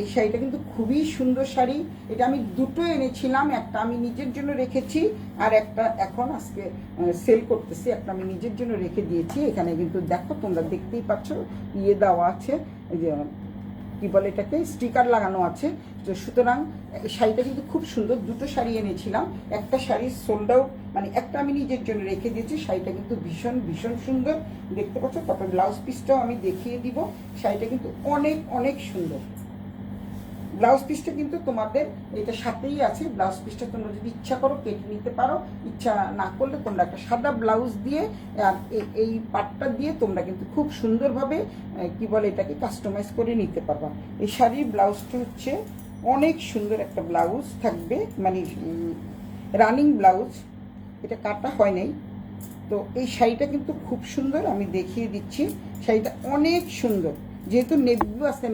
এই শাড়িটা কিন্তু খুবই সুন্দর শাড়ি। এটা আমি দুটো এনেছিলাম, একটা আমি নিজের জন্য রেখেছি, আর একটা এখন আজকে সেল করতেছি। একটা আমি নিজের জন্য রেখে দিয়েছি। এখানে কিন্তু দেখো, তোমরা দেখতেই পাচ্ছ, দেওয়া আছে, এই যে কি বলে এটাকে, স্টিকার লাগানো আছে। তো সুতরাং শাড়িটা কিন্তু খুব সুন্দর। দুটো শাড়ি এনেছিলাম, একটা শাড়ি সোল্ড আউট, মানে একটা আমি নিজের জন্য রেখে দিয়েছি। শাড়িটা কিন্তু ভীষণ সুন্দর, দেখতে পাচ্ছ। তারপর ব্লাউজ পিসটাও আমি দেখিয়ে দিব। শাড়িটা কিন্তু অনেক সুন্দর। ব্লাউজ পিসটা কিন্তু তোমাদের এটা সাথেই আছে। ব্লাউজ পিসটা তোমরা যদি ইচ্ছা করো কেটে নিতে পারো, ইচ্ছা না করলে তোমরা একটা সাদা ব্লাউজ দিয়ে আর এই পাটটা দিয়ে তোমরা কিন্তু খুব সুন্দরভাবে কি বলে এটাকে কাস্টমাইজ করে নিতে পারবা। এই শাড়ির ব্লাউজটা হচ্ছে অনেক সুন্দর একটা ব্লাউজ থাকবে, মানে রানিং ব্লাউজ, এটা কাটা হয় নাই। তো এই শাড়িটা কিন্তু খুব সুন্দর, আমি দেখিয়ে দিচ্ছি। শাড়িটা অনেক সুন্দর, যেহেতু নেভি ব্লু আছে,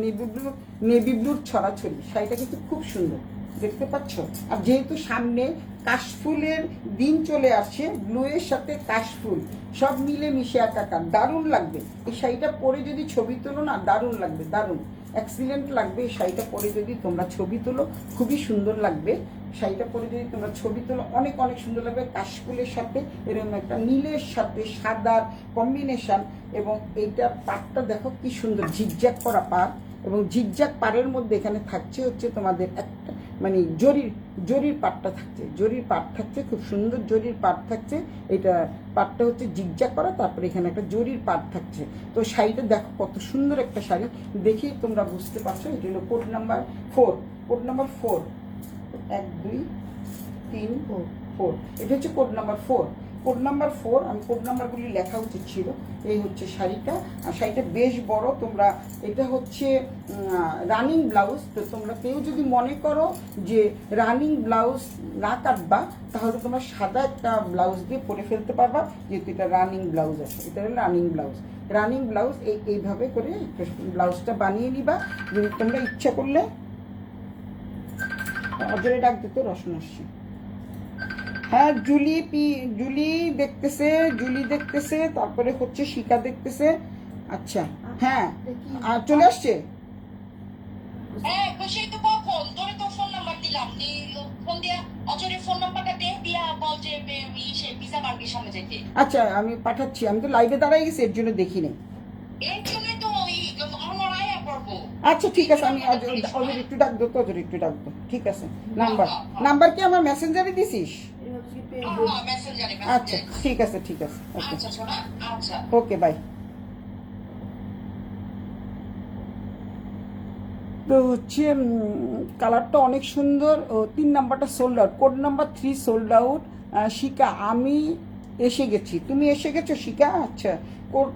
নেভি ব্লুর ছড়াছড়ি, শাড়িটা কিন্তু খুব সুন্দর, দেখতে পাচ্ছ। আর যেহেতু সামনে কাশফুলের দিন চলে আসছে, ব্লু এর সাথে কাশফুল সব মিলে মিশে একাকার, দারুণ লাগবে। এই শাড়িটা পরে যদি ছবি তোলো না, দারুণ লাগবে, দারুণ এক্সিলেন্ট লাগবে। এই শাড়িটা পরে যদি তোমরা ছবি তোলো, খুবই সুন্দর লাগবে। শাড়িটা পরে যদি তোমরা ছবি তোলো, অনেক অনেক সুন্দর লাগবে। কাশফুলের সাথে এরকম একটা নীলের সাথে সাদার কম্বিনেশন, এবং এইটার পাড়টা দেখো কি সুন্দর, ঝিকঝ্যাক করা পাড়, এবং ঝিকঝ্যাক পাড়ের মধ্যে এখানে থাকছে হচ্ছে তোমাদের একটা মানে জরির পাটটা থাকছে, জরির পাট থাকছে, খুব সুন্দর জরির পাট থাকছে। এটা পাটটা হচ্ছে জিগজ্যাগ করা, তারপরে এখানে একটা জরির পাট থাকছে। তো শাড়িটা দেখো কত সুন্দর একটা শাড়ি, দেখি তোমরা বুঝতে পারছো। এটা হলো কোড নাম্বার 4, কোড নাম্বার 4, 1 2 3 4, এটা হচ্ছে কোড নাম্বার 4। কোড নাম্বার 4, আমি কোড নাম্বারগুলি লেখা উচিত ছিল। এই হচ্ছে শাড়িটা, আর শাড়িটা বেশ বড়। তোমরা এটা হচ্ছে রানিং ব্লাউজ, তো তোমরা কেউ যদি মনে করো যে রানিং ব্লাউজ না কাটবা, তাহলে তোমরা সাদা একটা ব্লাউজ দিয়ে পরে ফেলতে পারবা, যেহেতু এটা রানিং ব্লাউজ আছে। এটা হলো রানিং ব্লাউজ। রানিং ব্লাউজ এইভাবে করে ব্লাউজটা বানিয়ে নিবা। যদি তোমরা ইচ্ছা করলে, অজরে ডাক দিতে রসন আসছে। হ্যাঁ, জুলি দেখতেছে, তারপরে হচ্ছে শিকা দেখতেছে। আচ্ছা, হ্যাঁ, আর চলে আসছে। আচ্ছা, আমি পাঠাচ্ছি, আমি তো লাইভে দাঁড়াই গেছি, এর জন্য দেখি নাই। আচ্ছা ঠিক আছে, আমি অজর একটু ডাকবো, তো অজর একটু ডাকবো, ঠিক আছে। নাম্বার কি আমার মেসেঞ্জারে দিছিস? আচ্ছা ঠিক আছে, ঠিক আছে, ওকে বাই। তো হচ্ছে কালারটা অনেক সুন্দর। 3 নাম্বারটা sold out, code number 3 sold out. শিকা, আমি এসে গেছি, তুমি এসে গেছো শিকা? আচ্ছা,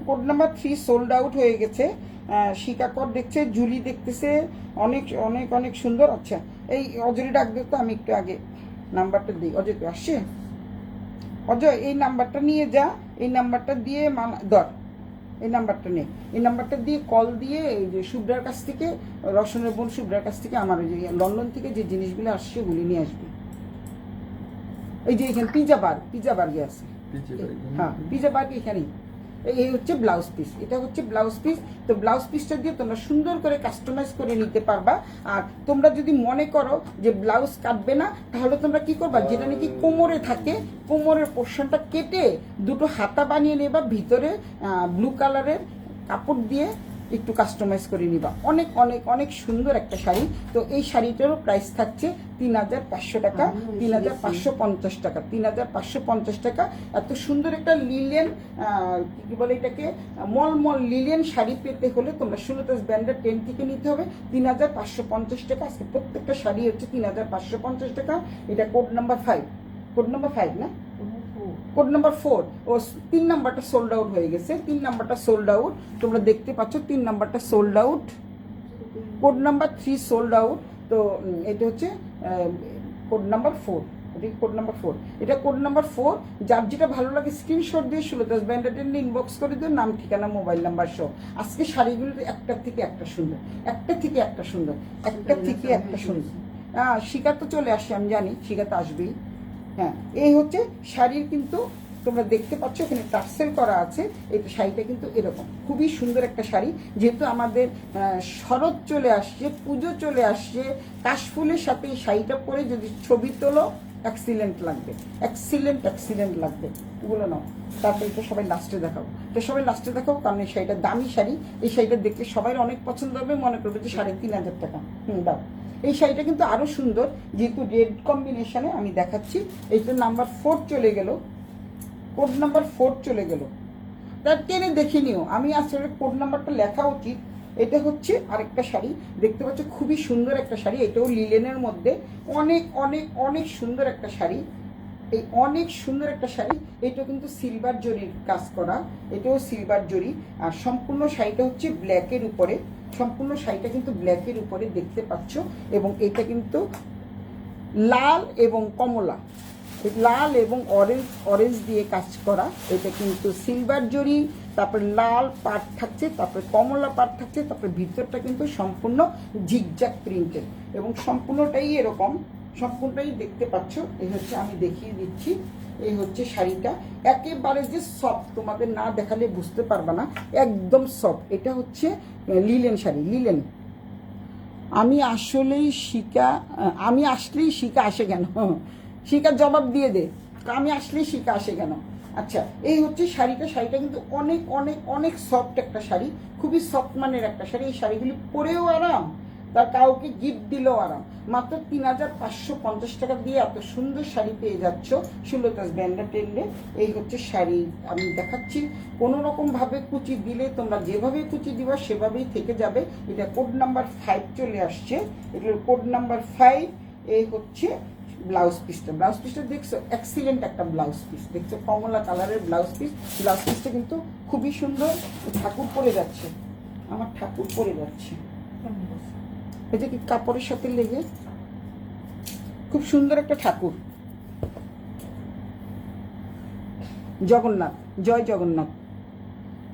কোড নাম্বার 3 সোল্ড আউট হয়ে গেছে। শিকা কর দেখছে, জুলি দেখতেছে, অনেক অনেক অনেক সুন্দর। আচ্ছা, এই অজয় ডাক দিত, আমি একটু আগে নাম্বারটা দিই। অজয় তো আসছে, অজয় এই নাম্বারটা নিয়ে যা, এই নাম্বারটা দিয়ে ধর, এই নাম্বারটা নে, এই নাম্বারটা দিয়ে কল দিয়ে এই যে শুভ্রার কাছ থেকে, রসনের বোন শুভ্রার কাছ থেকে আমার ওই যে লন্ডন থেকে যে জিনিসগুলো আসছে ওগুলি নিয়ে আসবে। এই যে এখানে পিজা বার্গে আছে, হ্যাঁ পিজা বার্গ এখানেই। এই হচ্ছে ব্লাউজ পিস, এটা হচ্ছে ব্লাউজ পিস। তো ব্লাউজ পিসটা দিয়ে তোমরা সুন্দর করে কাস্টমাইজ করে নিতে পারবা। আর তোমরা যদি মনে করো যে ব্লাউজ কাটবে না, তাহলে তোমরা কি করবা, যেটা নাকি কোমরে থাকে, কোমরের পোর্শনটা কেটে দুটো হাতা বানিয়ে নেবা, ভিতরে ব্লু কালারের কাপড় দিয়ে একটু কাস্টমাইজ করে নিবা। অনেক অনেক অনেক সুন্দর একটা শাড়ি। তো এই শাড়িটারও প্রাইস থাকছে 3500 টাকা, 3550 টাকা, 3550 টাকা। এত সুন্দর একটা লিলেন, কি বলে এটাকে, মলমল লিলেন শাড়ি পেতে হলে তোমরা সুলতাস ব্র্যান্ডের 10 থেকে নিতে হবে 3550 টাকা। আজকে প্রত্যেকটা শাড়ি হচ্ছে 3550 টাকা। এটা কোড নাম্বার 5, কোড নাম্বার 5 না, কোড নাম্বার 4। ও 3 নাম্বারটা সোল্ড আউট হয়ে গেছে, 3 নাম্বারটা সোল্ড আউট, তোমরা দেখতে পাচ্ছ 3 নাম্বারটা sold out. Code number 3 sold out. তো এটা হচ্ছে কোড নাম্বার 4, এটা কোড নাম্বার 4, এটা কোড নাম্বার 4। যার যেটা ভালো লাগে স্ক্রিনশট দিয়ে সুলতাস ব্র্যান্ডেড ইনবক্স করে দিও, নাম ঠিকানা মোবাইল নাম্বার সহ। আজকে শাড়িগুলো একটার থেকে একটা সুন্দর, একটার থেকে একটা সুন্দর, একটার থেকে একটা সুন্দর। শিকা তো চলে আসছে, আমি জানি শিকা তো আসবেই। হ্যাঁ, এই হচ্ছে শাড়ির, কিন্তু তোমরা দেখতে পাচ্ছ এখানে টার্সেল করা আছে। এই শাড়িটা কিন্তু এরকম খুবই সুন্দর একটা শাড়ি। যেহেতু আমাদের শরৎ চলে আসছে, পুজো চলে আসছে, কাশফুলের সাথে এই শাড়িটা পরে যদি ছবি তোলো, এক্সিলেন্ট লাগবে, এক্সিলেন্ট লাগবে। এগুলো নাও, তারপরে এটা সবাই লাস্টে দেখাবো, কারণ এই শাড়িটা দামি শাড়ি। এই শাড়িটা দেখতে সবাই অনেক পছন্দ হবে, মনে করবে যে 3500 টাকা। দাও। এই শাড়িটা কিন্তু আরো সুন্দর, যেহেতু রেড কম্বিনেশনে আমি দেখাচ্ছি। এইটা নাম্বার 4 চলে গেল, কোড নাম্বার 4 চলে গেল। তার টেনে দেখে নিও, আমি আসলে কোড নাম্বারটা লেখা উচিত। এটা হচ্ছে আরেকটা শাড়ি, দেখতে পাচ্ছ খুবই সুন্দর একটা শাড়ি। এটাও লিলেনের মধ্যে, অনেক অনেক অনেক সুন্দর একটা শাড়ি। এই অনেক সুন্দর একটা শাড়ি। এটা কিন্তু সিলভার জরির কাজ করা, এটাও সিলভার জরি। আর সম্পূর্ণ শাড়িটা হচ্ছে ব্ল্যাকের উপরে, সম্পূর্ণ শাড়িটা কিন্তু ব্ল্যাকের উপরে দেখতে পাচ্ছ। এবং এটা কিন্তু লাল এবং কমলা, লাল এবং অরেঞ্জ দিয়ে কাজ করা। এটা কিন্তু সিলভার জরি তারপরে লাল পাট থাকছে, তারপরে কমলা পাট থাকছে, তারপরে ভিতরটা কিন্তু সম্পূর্ণ ঝিকঝাক প্রিন্টের এবং সম্পূর্ণটাই এরকম, সম্পূর্ণটাই দেখতে পাচ্ছ। এই হচ্ছে, আমি দেখিয়ে দিচ্ছি, এই হচ্ছে শাড়িটা। একেবারে যে সফট, তোমাদের না দেখালে বুঝতে পারবে না, একদম সফট। এটা হচ্ছে লিলেন শাড়ি, লিলেন। আমি আসলেই আমি আসলেই শিকা আসে কেন? শিকার জবাব দিয়ে দে, আমি আসলেই শিকা আসে কেন? আচ্ছা, এই হচ্ছে শাড়িটা। শাড়িটা কিন্তু অনেক অনেক অনেক সফট একটা শাড়ি, খুবই সফট মানের একটা শাড়ি। এই শাড়িগুলি পরেও আরাম, তার কাউকে গিফট দিলেও আরাম। মাত্র 3550 টাকা দিয়ে এত সুন্দর শাড়ি পেয়ে যাচ্ছ সুলতাস ব্র্যান্ডের ট্রেন্ডে। এই হচ্ছে শাড়ি, আমি দেখাচ্ছি। কোনো রকমভাবে কুচি দিলে তোমরা যেভাবে কুচি দিবা সেভাবেই থেকে যাবে। এটা কোড নাম্বার 5 চলে আসছে, এগুলোর কোড নাম্বার 5। এই হচ্ছে ব্লাউজ পিসটা। ব্লাউজ পিসটা দেখছো, এক্সিলেন্ট একটা ব্লাউজ পিস দেখছো, কমলা কালারের ব্লাউজ পিস। ব্লাউজ পিসটা কিন্তু খুবই সুন্দর। ঠাকুর পরে যাচ্ছে, আমার ঠাকুর পরে যাচ্ছে, এটা কি কাপড়ের সাথে লেগে খুব সুন্দর একটা ঠাকুর। জগন্নাথ, জয় জগন্নাথ।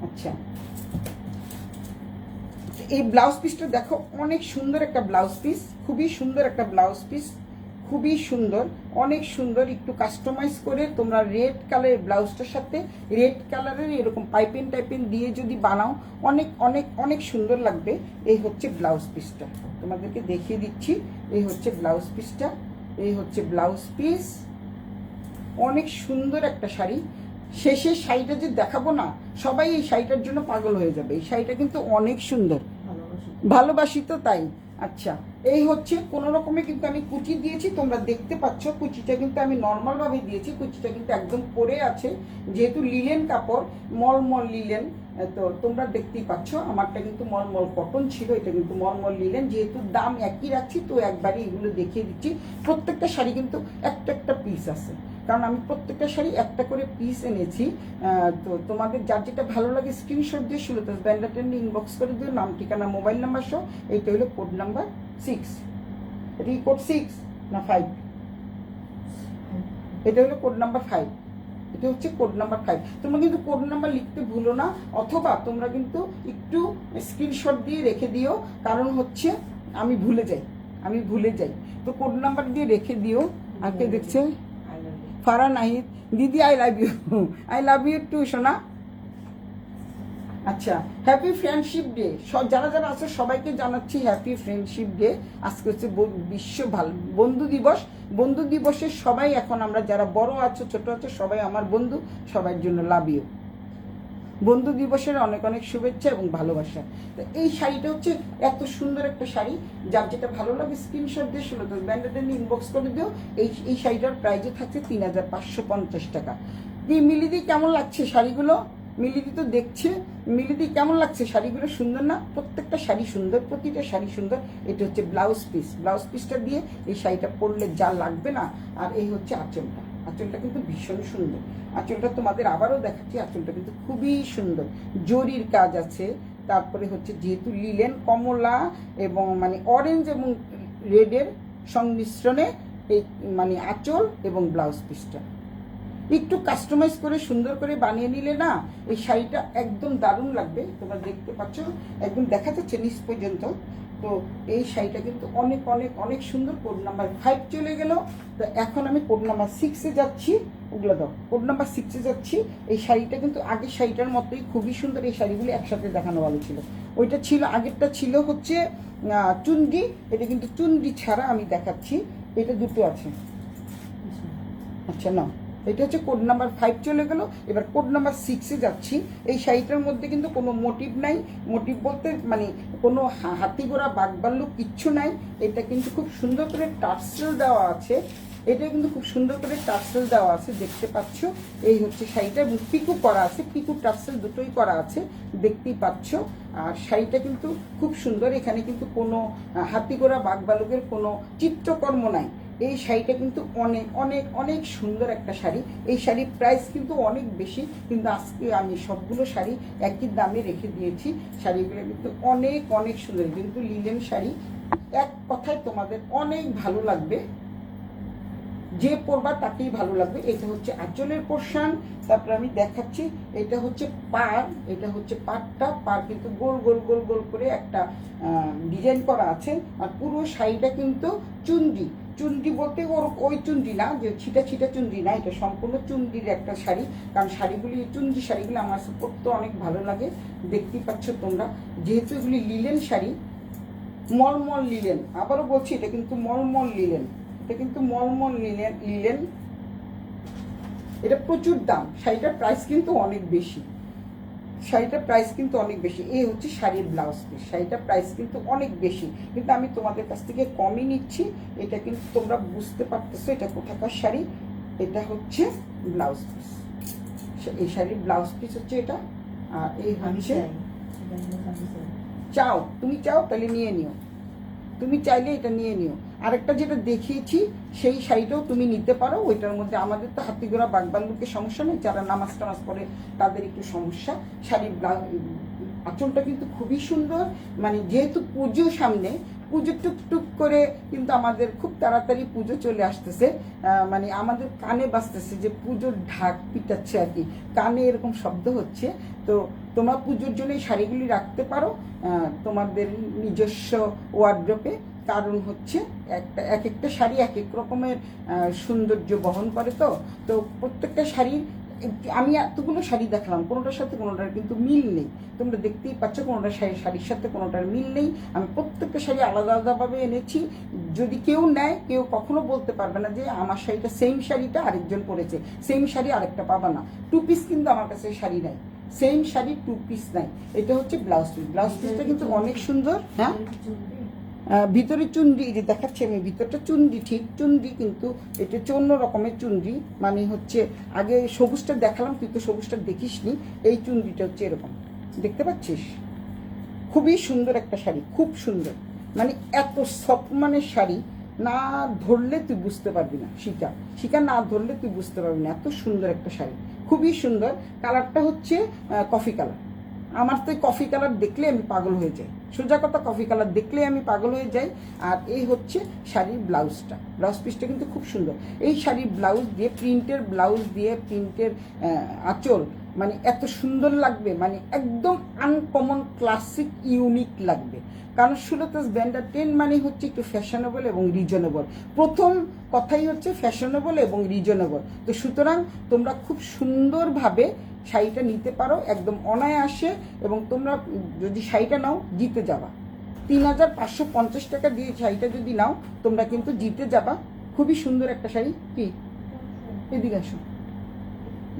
আচ্ছা, এই ব্লাউজ পিসটা দেখো, অনেক সুন্দর একটা ব্লাউজ পিস, খুবই সুন্দর একটা ব্লাউজ পিস, খুবই সুন্দর, অনেক সুন্দর। একটু কাস্টমাইজ করে তোমরা রেড কালারের ব্লাউজটার সাথে রেড কালারের এরকম পাইপিং টাইপিং দিয়ে যদি বানাও, অনেক অনেক অনেক সুন্দর লাগবে। এই হচ্ছে ব্লাউজ পিসটা, তোমাদেরকে দেখিয়ে দিচ্ছি। এই হচ্ছে ব্লাউজ পিসটা, এই হচ্ছে ব্লাউজ পিস। অনেক সুন্দর একটা শাড়ি। শেষের শাড়িটা যে দেখাবো না, সবাই এই শাড়িটার জন্য পাগল হয়ে যাবে। এই শাড়িটা কিন্তু অনেক সুন্দর, ভালোবাসি তো তাই। আচ্ছা, এই হচ্ছে কোনো রকমে কিন্তু আমি কুচি দিয়েছি, তোমরা দেখতে পাচ্ছ। কুচিটা কিন্তু আমি নর্মালভাবে দিয়েছি, কুচিটা কিন্তু একদম পরে আছে, যেহেতু লিলেন কাপড়, মলমল লিলেন। তো তোমরা দেখতেই পাচ্ছ, আমারটা কিন্তু মলমল কটন ছিল, এটা কিন্তু মলমল লিলেন। যেহেতু দাম একই রাখছি, তো একবারে এগুলো দেখিয়ে দিচ্ছি। প্রত্যেকটা শাড়ি কিন্তু একটা একটা পিস আছে, কারণ আমি প্রত্যেকটা শাড়ি একটা করে পিস এনেছি। তো তোমাদের যার যেটা ভালো লাগে স্ক্রিনশট দিয়ে সুলতাস ব্র্যান্ডের ট্রেন্ডে ইনবক্স করে দিও, নাম ঠিকানা মোবাইল নাম্বার সহ। এইটা হলো কোড নাম্বার 6, এটা কি কোড 6 না 5? এটা হলো কোড নাম্বার 5, এটা হচ্ছে কোড নাম্বার 5। তোমরা কিন্তু কোড নাম্বার লিখতে ভুলো না, অথবা তোমরা কিন্তু একটু স্ক্রিনশট দিয়ে রেখে দিও, কারণ হচ্ছে আমি ভুলে যাই। তো কোড নাম্বার দিয়ে রেখে দিও। আর কে দেখছে? ফারা নাহিদ দিদি, আই লাভ ইউ টু সোনা। আচ্ছা, হ্যাপি ফ্রেন্ডশিপ ডে। যারা যারা আছে সবাইকে জানাচ্ছি হ্যাপি ফ্রেন্ডশিপ ডে। আজকে হচ্ছে বিশ্ব বন্ধু দিবস। বন্ধু দিবসে সবাই, এখন আমরা যারা বড় আছো ছোট আছো সবাই আমার বন্ধু, সবার জন্য লাভ ইউ। বন্ধু দিবসের অনেক অনেক শুভেচ্ছা এবং ভালোবাসা। তো এই শাড়িটা হচ্ছে এত সুন্দর একটা শাড়ি, যার যেটা ভালো লাগে স্ক্রিনশট দিয়ে সুলতাস ব্র্যান্ডের ইনবক্স করে দিও। এই শাড়িটার প্রাইসে থাকছে 3550 টাকা। মিলিদি কেমন লাগছে শাড়িগুলো? মিলিদি তো দেখছে। মিলিদি কেমন লাগছে শাড়িগুলো? সুন্দর না? প্রত্যেকটা শাড়ি সুন্দর, প্রতিটা শাড়ি সুন্দর। এটা হচ্ছে ব্লাউজ পিস। ব্লাউজ পিসটা দিয়ে এই শাড়িটা পরলে যা লাগবে না। আর এই হচ্ছে আঁচলটা, আঁচলটা কিন্তু ভীষণ সুন্দর। আঁচলটা তোমাদের আবারও দেখাচ্ছি, আঁচলটা কিন্তু খুবই সুন্দর, জরির কাজ আছে। তারপরে হচ্ছে যেহেতু লিলেন কমলা এবং মানে অরেঞ্জ এবং রেডের সংমিশ্রণে এই মানে আঁচল এবং ব্লাউজ পিসটা একটু কাস্টমাইজ করে সুন্দর করে বানিয়ে নিলে না, এই শাড়িটা একদম দারুণ লাগবে। তোমরা দেখতে পাচ্ছ, একদম দেখা যাচ্ছে নিচ পর্যন্ত। তো এই শাড়িটা কিন্তু অনেক অনেক অনেক সুন্দর। কোড নাম্বার 5 চলে গেল। তো এখন আমি কোড নাম্বার 6-এ যাচ্ছি। ওগুলো দাও, কোড নাম্বার 6-এ যাচ্ছি। এই শাড়িটা কিন্তু আগের শাড়িটার মতোই খুবই সুন্দর। এই শাড়িগুলি একসাথে দেখানো ভালো ছিল। ওইটা ছিল, আগেরটা ছিল হচ্ছে চুনরি, এটা কিন্তু চুনরি ছাড়া আমি দেখাচ্ছি। এটা দুটো আছে। আচ্ছা না, এটা হচ্ছে কোড নাম্বার 5 চলে গেল। এবার কোড নাম্বার 6-এ যাচ্ছি। এই শাড়িটার মধ্যে কিন্তু কোনো মোটিভ নাই। মোটিভ বলতে মানে কোনো হাতি ঘোড়া বাঘবাল্লুক কিচ্ছু নাই। এটা কিন্তু খুব সুন্দর করে টার্সেল দেওয়া আছে। এটা কিন্তু খুব সুন্দর করে টার্সেল দেওয়া আছে, দেখতে পাচ্ছ। এই হচ্ছে শাড়িটা, এবং পিকু করা আছে, পিকু টার্সেল দুটোই করা আছে, দেখতেই পাচ্ছ। আর শাড়িটা কিন্তু খুব সুন্দর। এখানে কিন্তু কোনো হাতি ঘোড়া বাঘবালুকের কোনো চিত্রকর্ম নাই। এই শাড়িটা কিন্তু অনেক অনেক অনেক সুন্দর একটা শাড়ি। এই শাড়ির প্রাইস কিন্তু অনেক বেশি, কিন্তু আজকে আমি সবগুলো শাড়ি একই দামে রেখে দিয়েছি। শাড়িগুলো কিন্তু অনেক অনেক সুন্দর, কিন্তু লিলেন শাড়ি। এক কথায় তোমাদের অনেক ভালো লাগবে। যে পরবা তাকেই ভালো লাগবে। এটা হচ্ছে আঁচলের পোর্শন। তারপরে আমি দেখাচ্ছি, এটা হচ্ছে পাড়, এটা হচ্ছে পাড়টা। পাড় কিন্তু গোল গোল গোল গোল করে একটা ডিজাইন করা আছে। আর পুরো শাড়িটা কিন্তু চুনরি। চুনরি বলতে ওই চুনরি না যে ছিটা ছিটা চুনরি না, এটা সম্পূর্ণ চুনরির একটা শাড়ি। কারণ শাড়িগুলি, চুনরি শাড়িগুলো আমার পরতে অনেক ভালো লাগে। দেখতেই পাচ্ছ তোমরা, যেহেতু এগুলি লিলেন শাড়ি, মলমল লিলেন। আবারও বলছি, এটা কিন্তু মলমল লিলেন, এটা কিন্তু মলমল লিলেন। এটা প্রচুর দাম, শাড়িটার প্রাইস কিন্তু অনেক বেশি, শাড়িটার প্রাইস কিন্তু অনেক বেশি। এই হচ্ছে শাড়ির ব্লাউজ পিস, শাড়িটার প্রাইস কিন্তু অনেক বেশি, কিন্তু আমি তোমাদের কাছ থেকে কমই নিচ্ছি। এটা কিন্তু তোমরা বুঝতে পারতেছো এটা কোথাকার শাড়ি। এটা হচ্ছে ব্লাউজ পিস, এই শাড়ির ব্লাউজ পিস হচ্ছে এটা। আর এই হচ্ছে, চাও তুমি চাও তাহলে নিয়ে নিও, তুমি চাইলে এটা নিয়ে নিও। আরেকটা যেটা দেখিয়েছি সেই শাড়িটাও তুমি নিতে পারো। ওইটার মধ্যে আমাদের তো হাতিগোড়া বাগবাল্লুকের সমস্যা নেই, যারা নামাজ টামাজ পড়ে তাদের একটু সমস্যা। শাড়ির আঁচলটা কিন্তু খুবই সুন্দর। মানে যেহেতু পুজো সামনে, পুজো টুকটুক করে কিন্তু আমাদের খুব তাড়াতাড়ি পুজো চলে আসতেছে। মানে আমাদের কানে বাজতেছে যে পুজোর ঢাক পিটাচ্ছে আর কি, কানে এরকম শব্দ হচ্ছে। তো তোমরা পুজোর জন্য এই শাড়িগুলি রাখতে পারো তোমাদের নিজস্ব ওয়ার্ড্রপে। কারণ হচ্ছে এক একটা শাড়ি এক এক রকমের সৌন্দর্য বহন করে। তো প্রত্যেকটা শাড়ি, আমি এতগুলো শাড়ি দেখলাম, কোনোটার সাথে কোনোটার কিন্তু মিল নেই। তোমরা দেখতেই পাচ্ছ কোনোটা শাড়ির সাথে কোনোটার মিল নেই। আমি প্রত্যেকটা শাড়ি আলাদা আলাদাভাবে এনেছি। যদি কেউ নেয়, কেউ কখনো বলতে পারবে না যে আমার শাড়িটা, সেম শাড়িটা আরেকজন পরেছে, সেম শাড়ি আরেকটা পাবা না। 2 পিস কিন্তু আমার কাছে শাড়ি নাই, সেম শাড়ি 2 পিস নাই। এটা হচ্ছে ব্লাউজ পিস, ব্লাউজ পিসটা কিন্তু অনেক সুন্দর। হ্যাঁ, ভিতরে চুনরি, যে দেখাচ্ছি আমি, ভিতরটা চুনরি, ঠিক চুনরি, কিন্তু এটা হচ্ছে অন্য রকমের চুনরি। মানে হচ্ছে আগে সবুজটা দেখালাম, তুই তো সবুজটা দেখিসনি। এই চুনরিটা হচ্ছে এরকম, দেখতে পাচ্ছিস? খুবই সুন্দর একটা শাড়ি, খুব সুন্দর। মানে এত সফট মানের শাড়ি, না ধরলে তুই বুঝতে পারবি না। শিকা না ধরলে তুই বুঝতে পারবি না, এত সুন্দর একটা শাড়ি, খুবই সুন্দর। কালারটা হচ্ছে কফি কালার। আমার তো কফি কালার দেখলে আমি পাগল হয়ে যাই, সোজা কথা, কফি কালার দেখলে আমি পাগল হয়ে যাই। আর এই হচ্ছে শাড়ির ব্লাউজটা, ব্লাউজ পিসটা কিন্তু খুব সুন্দর। এই শাড়ির ব্লাউজ দিয়ে, প্রিন্টের ব্লাউজ দিয়ে, প্রিন্টের আঁচল, মানে এত সুন্দর লাগবে, মানে একদম আনকমন, ক্লাসিক, ইউনিক লাগবে। কারণ সুলতাস ব্র্যান্ডের 10 মানে হচ্ছে একটু ফ্যাশনেবল এবং রিজনেবল। প্রথম কথাই হচ্ছে ফ্যাশনেবল এবং রিজনেবল। তো সুতরাং তোমরা খুব সুন্দরভাবে শাড়িটা নিতে পারো, একদম অনায়াসে। এবং তোমরা যদি শাড়িটা নাও, জিতে যাবা। 3550 টাকা দিয়ে শাড়িটা যদি নাও, তোমরা কিন্তু জিতে যাবা। খুবই সুন্দর একটা শাড়ি। কি, এদিকে আসো,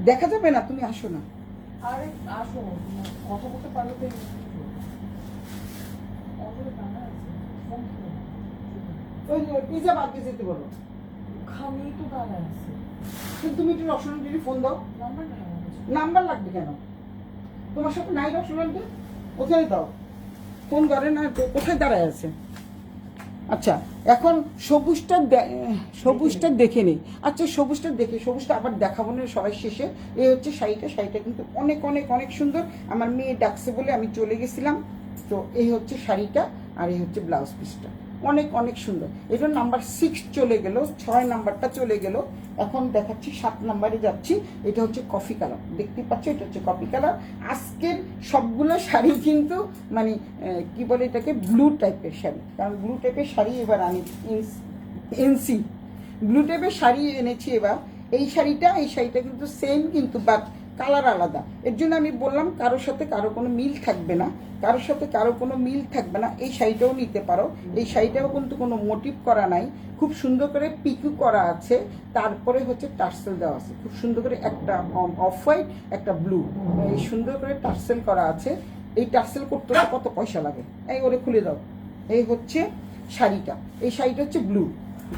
দেখা যাবে না, তুমি আসো না। আরে আসো, কথা বলতে পারো তো? পিজা বাদ দিয়ে যেতে বলো, খানি তো দাঁড়ায় আছে। তুমি একটু রসনান্টির ফোন দাও। নাম্বার নেই আমার কাছে। নাম্বার লাগবে কেন? তোমার সাথে নাই রসনান্টি? কোথায় দাও, ফোন ধরে না তো, কোথায় দাঁড়ায় আছে? আচ্ছা, এখন সবুজটা দেখে নেই। আচ্ছা, সবুজটা দেখে, সবুজটা আবার দেখাবো না সবাই শেষে। এই হচ্ছে শাড়িটা, শাড়িটা কিন্তু অনেক অনেক অনেক সুন্দর। আমার মেয়ে ডাকছে বলে আমি চলে গেছিলাম। তো এই হচ্ছে শাড়িটা, আর এই হচ্ছে ব্লাউজ পিসটা, অনেক অনেক সুন্দর। এটা নাম্বার 6 চলে গেল, 6 নাম্বারটা চলে গেল। এখন দেখাচ্ছি 7 নাম্বারে যাচ্ছি। এটা হচ্ছে কফি কালার, দেখতে পাচ্ছ, এটা হচ্ছে কফি কালার। আজকের সবগুলো শাড়ি কিন্তু মানে কি বলে এটাকে, ব্লু টাইপের শাড়ি। কারণ ব্লু টাইপের শাড়ি এবার আমি এনসি ব্লু টাইপের শাড়ি এনেছি এবার। এই শাড়িটা কিন্তু সেম, কিন্তু বাট কালার আলাদা। এর জন্য আমি বললাম কারোর সাথে কারো কোনো মিল থাকবে না, কারোর সাথে কারো কোনো মিল থাকবে না। এই শাড়িটাও নিতে পারো। এই শাড়িটাও কিন্তু কোনো মোটিভ করা নাই, খুব সুন্দর করে পিকু করা আছে। তারপরে হচ্ছে টার্সেল দেওয়া আছে, খুব সুন্দর করে, একটা অফ হোয়াইট, একটা ব্লু, এই সুন্দর করে টার্সেল করা আছে। এই টার্সেল করতে কত পয়সা লাগে? এই ওরে খুলে দাও। এই হচ্ছে শাড়িটা, এই শাড়িটা হচ্ছে ব্লু,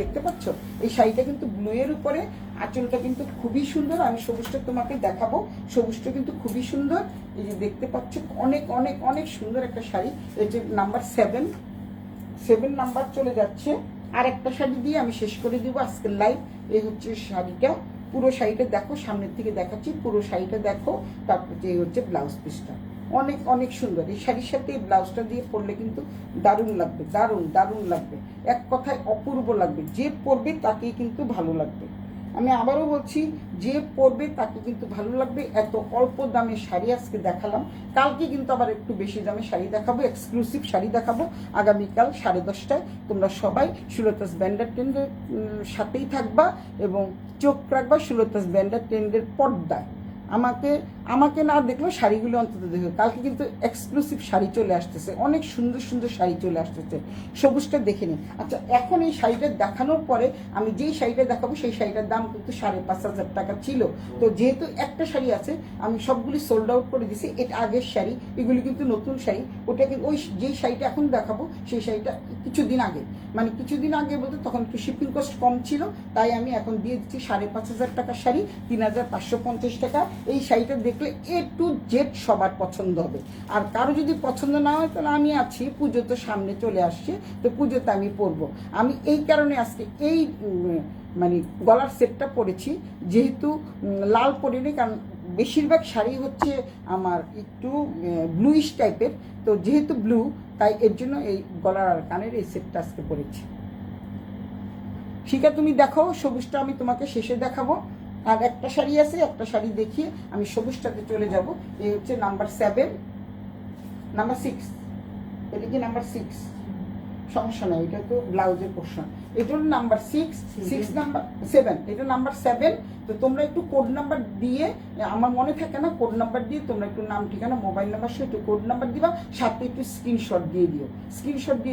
দেখতে পাচ্ছ? এই শাড়িটা কিন্তু ব্লু এর উপরে, আঁচলটা কিন্তু খুবই সুন্দর। আমি সবুজটা তোমাকে দেখাবো, সবুজটা কিন্তু খুবই সুন্দর। এই যে দেখতে পাচ্ছ, অনেক অনেক অনেক সুন্দর একটা শাড়ি। এই যে নাম্বার 7 নাম্বার চলে যাচ্ছে। আর একটা শাড়ি দিয়ে আমি শেষ করে দিব আজকের লাইভ। এই হচ্ছে শাড়িটা, পুরো শাড়িটা দেখো, সামনের থেকে দেখাচ্ছি, পুরো শাড়িটা দেখো। তারপর যে হচ্ছে ব্লাউজ পিসটা, অনেক অনেক সুন্দর। এই শাড়ির সাথে এই ব্লাউজটা দিয়ে পরলে কিন্তু দারুণ লাগবে, দারুণ দারুণ লাগবে, এক কথায় অপূর্ব লাগবে। যে পরবে তাকেই কিন্তু ভালো লাগবে। আমি আবারও বলছি, যে পরবে তাকে কিন্তু ভালো লাগবে। এত অল্প দামে শাড়ি আজকে দেখালাম, কালকে কিন্তু আবার একটু বেশি দামে শাড়ি দেখাবো, এক্সক্লুসিভ শাড়ি দেখাবো আগামীকাল 10:30টায়। তোমরা সবাই সুলতাস ব্যান্ডার ট্রেন্ডের সাথেই থাকবা এবং চোখ রাখবা সুলতাস ব্যান্ডার ট্রেন্ডের পর্দায়। আমাকে আমাকে না দেখলেও শাড়িগুলো অন্তত দেখো। কালকে কিন্তু এক্সক্লুসিভ শাড়ি চলে আসতেছে, অনেক সুন্দর সুন্দর শাড়ি চলে আসতেছে। সবুজটা দেখে নিন। আচ্ছা, এখন এই শাড়িটা দেখানোর পরে আমি যেই শাড়িটা দেখাবো সেই শাড়িটার দাম কিন্তু 5,500 টাকা ছিল। তো যেহেতু একটা শাড়ি আছে, আমি সবগুলি সোল্ড আউট করে দিছি। এটা আগের শাড়ি, এগুলি কিন্তু নতুন শাড়ি। ওটা কিন্তু ওই যেই শাড়িটা এখন দেখাবো সেই শাড়িটা কিছুদিন আগে, মানে কিছুদিন আগে বলতে তখন একটু শিপিং কস্ট কম ছিল, তাই আমি এখন দিয়ে দিচ্ছি 5,500 টাকার শাড়ি 3,550 টাকা। এই শাড়িটা দেখলে A to Z সবার পছন্দ হবে। আর কারো যদি পছন্দ না হয় তাহলে আমি আছি, পুজো তো সামনে চলে আসছে, তো পুজোতে আমি পরবো। আমি এই কারণে আজকে এই মানে গলার সেটটা পরেছি, যেহেতু লাল পরিনি, কারণ বেশিরভাগ শাড়ি হচ্ছে আমার একটু ব্লুইশ টাইপের, তো যেহেতু ব্লু তাই এর জন্য এই গলার আর কানের এই সেটটা আজকে পরেছি। শিখা তুমি দেখো, সবুজটা আমি তোমাকে শেষে দেখাবো। আর একটা শাড়ি আছে, একটা শাড়ি দেখিয়ে আমি সবুজটাতে চলে যাব। এই হচ্ছে নাম্বার 6, এটা কি নাম্বার 6? সমস্যা নাই, এটা তো ব্লাউজের পোর্শন। এটা হলো নাম্বার 6 নাম্বার 7, এটা নাম্বার 7। তো তোমরা একটু কোড নাম্বার দিয়ে, আমার মনে থাকে না, কোড নাম্বার দিয়ে তোমরা একটু নাম ঠিকানা মোবাইল নাম্বার সহ একটু কোড নাম্বার দিবা, সাথে একটু স্ক্রিনশট দিয়ে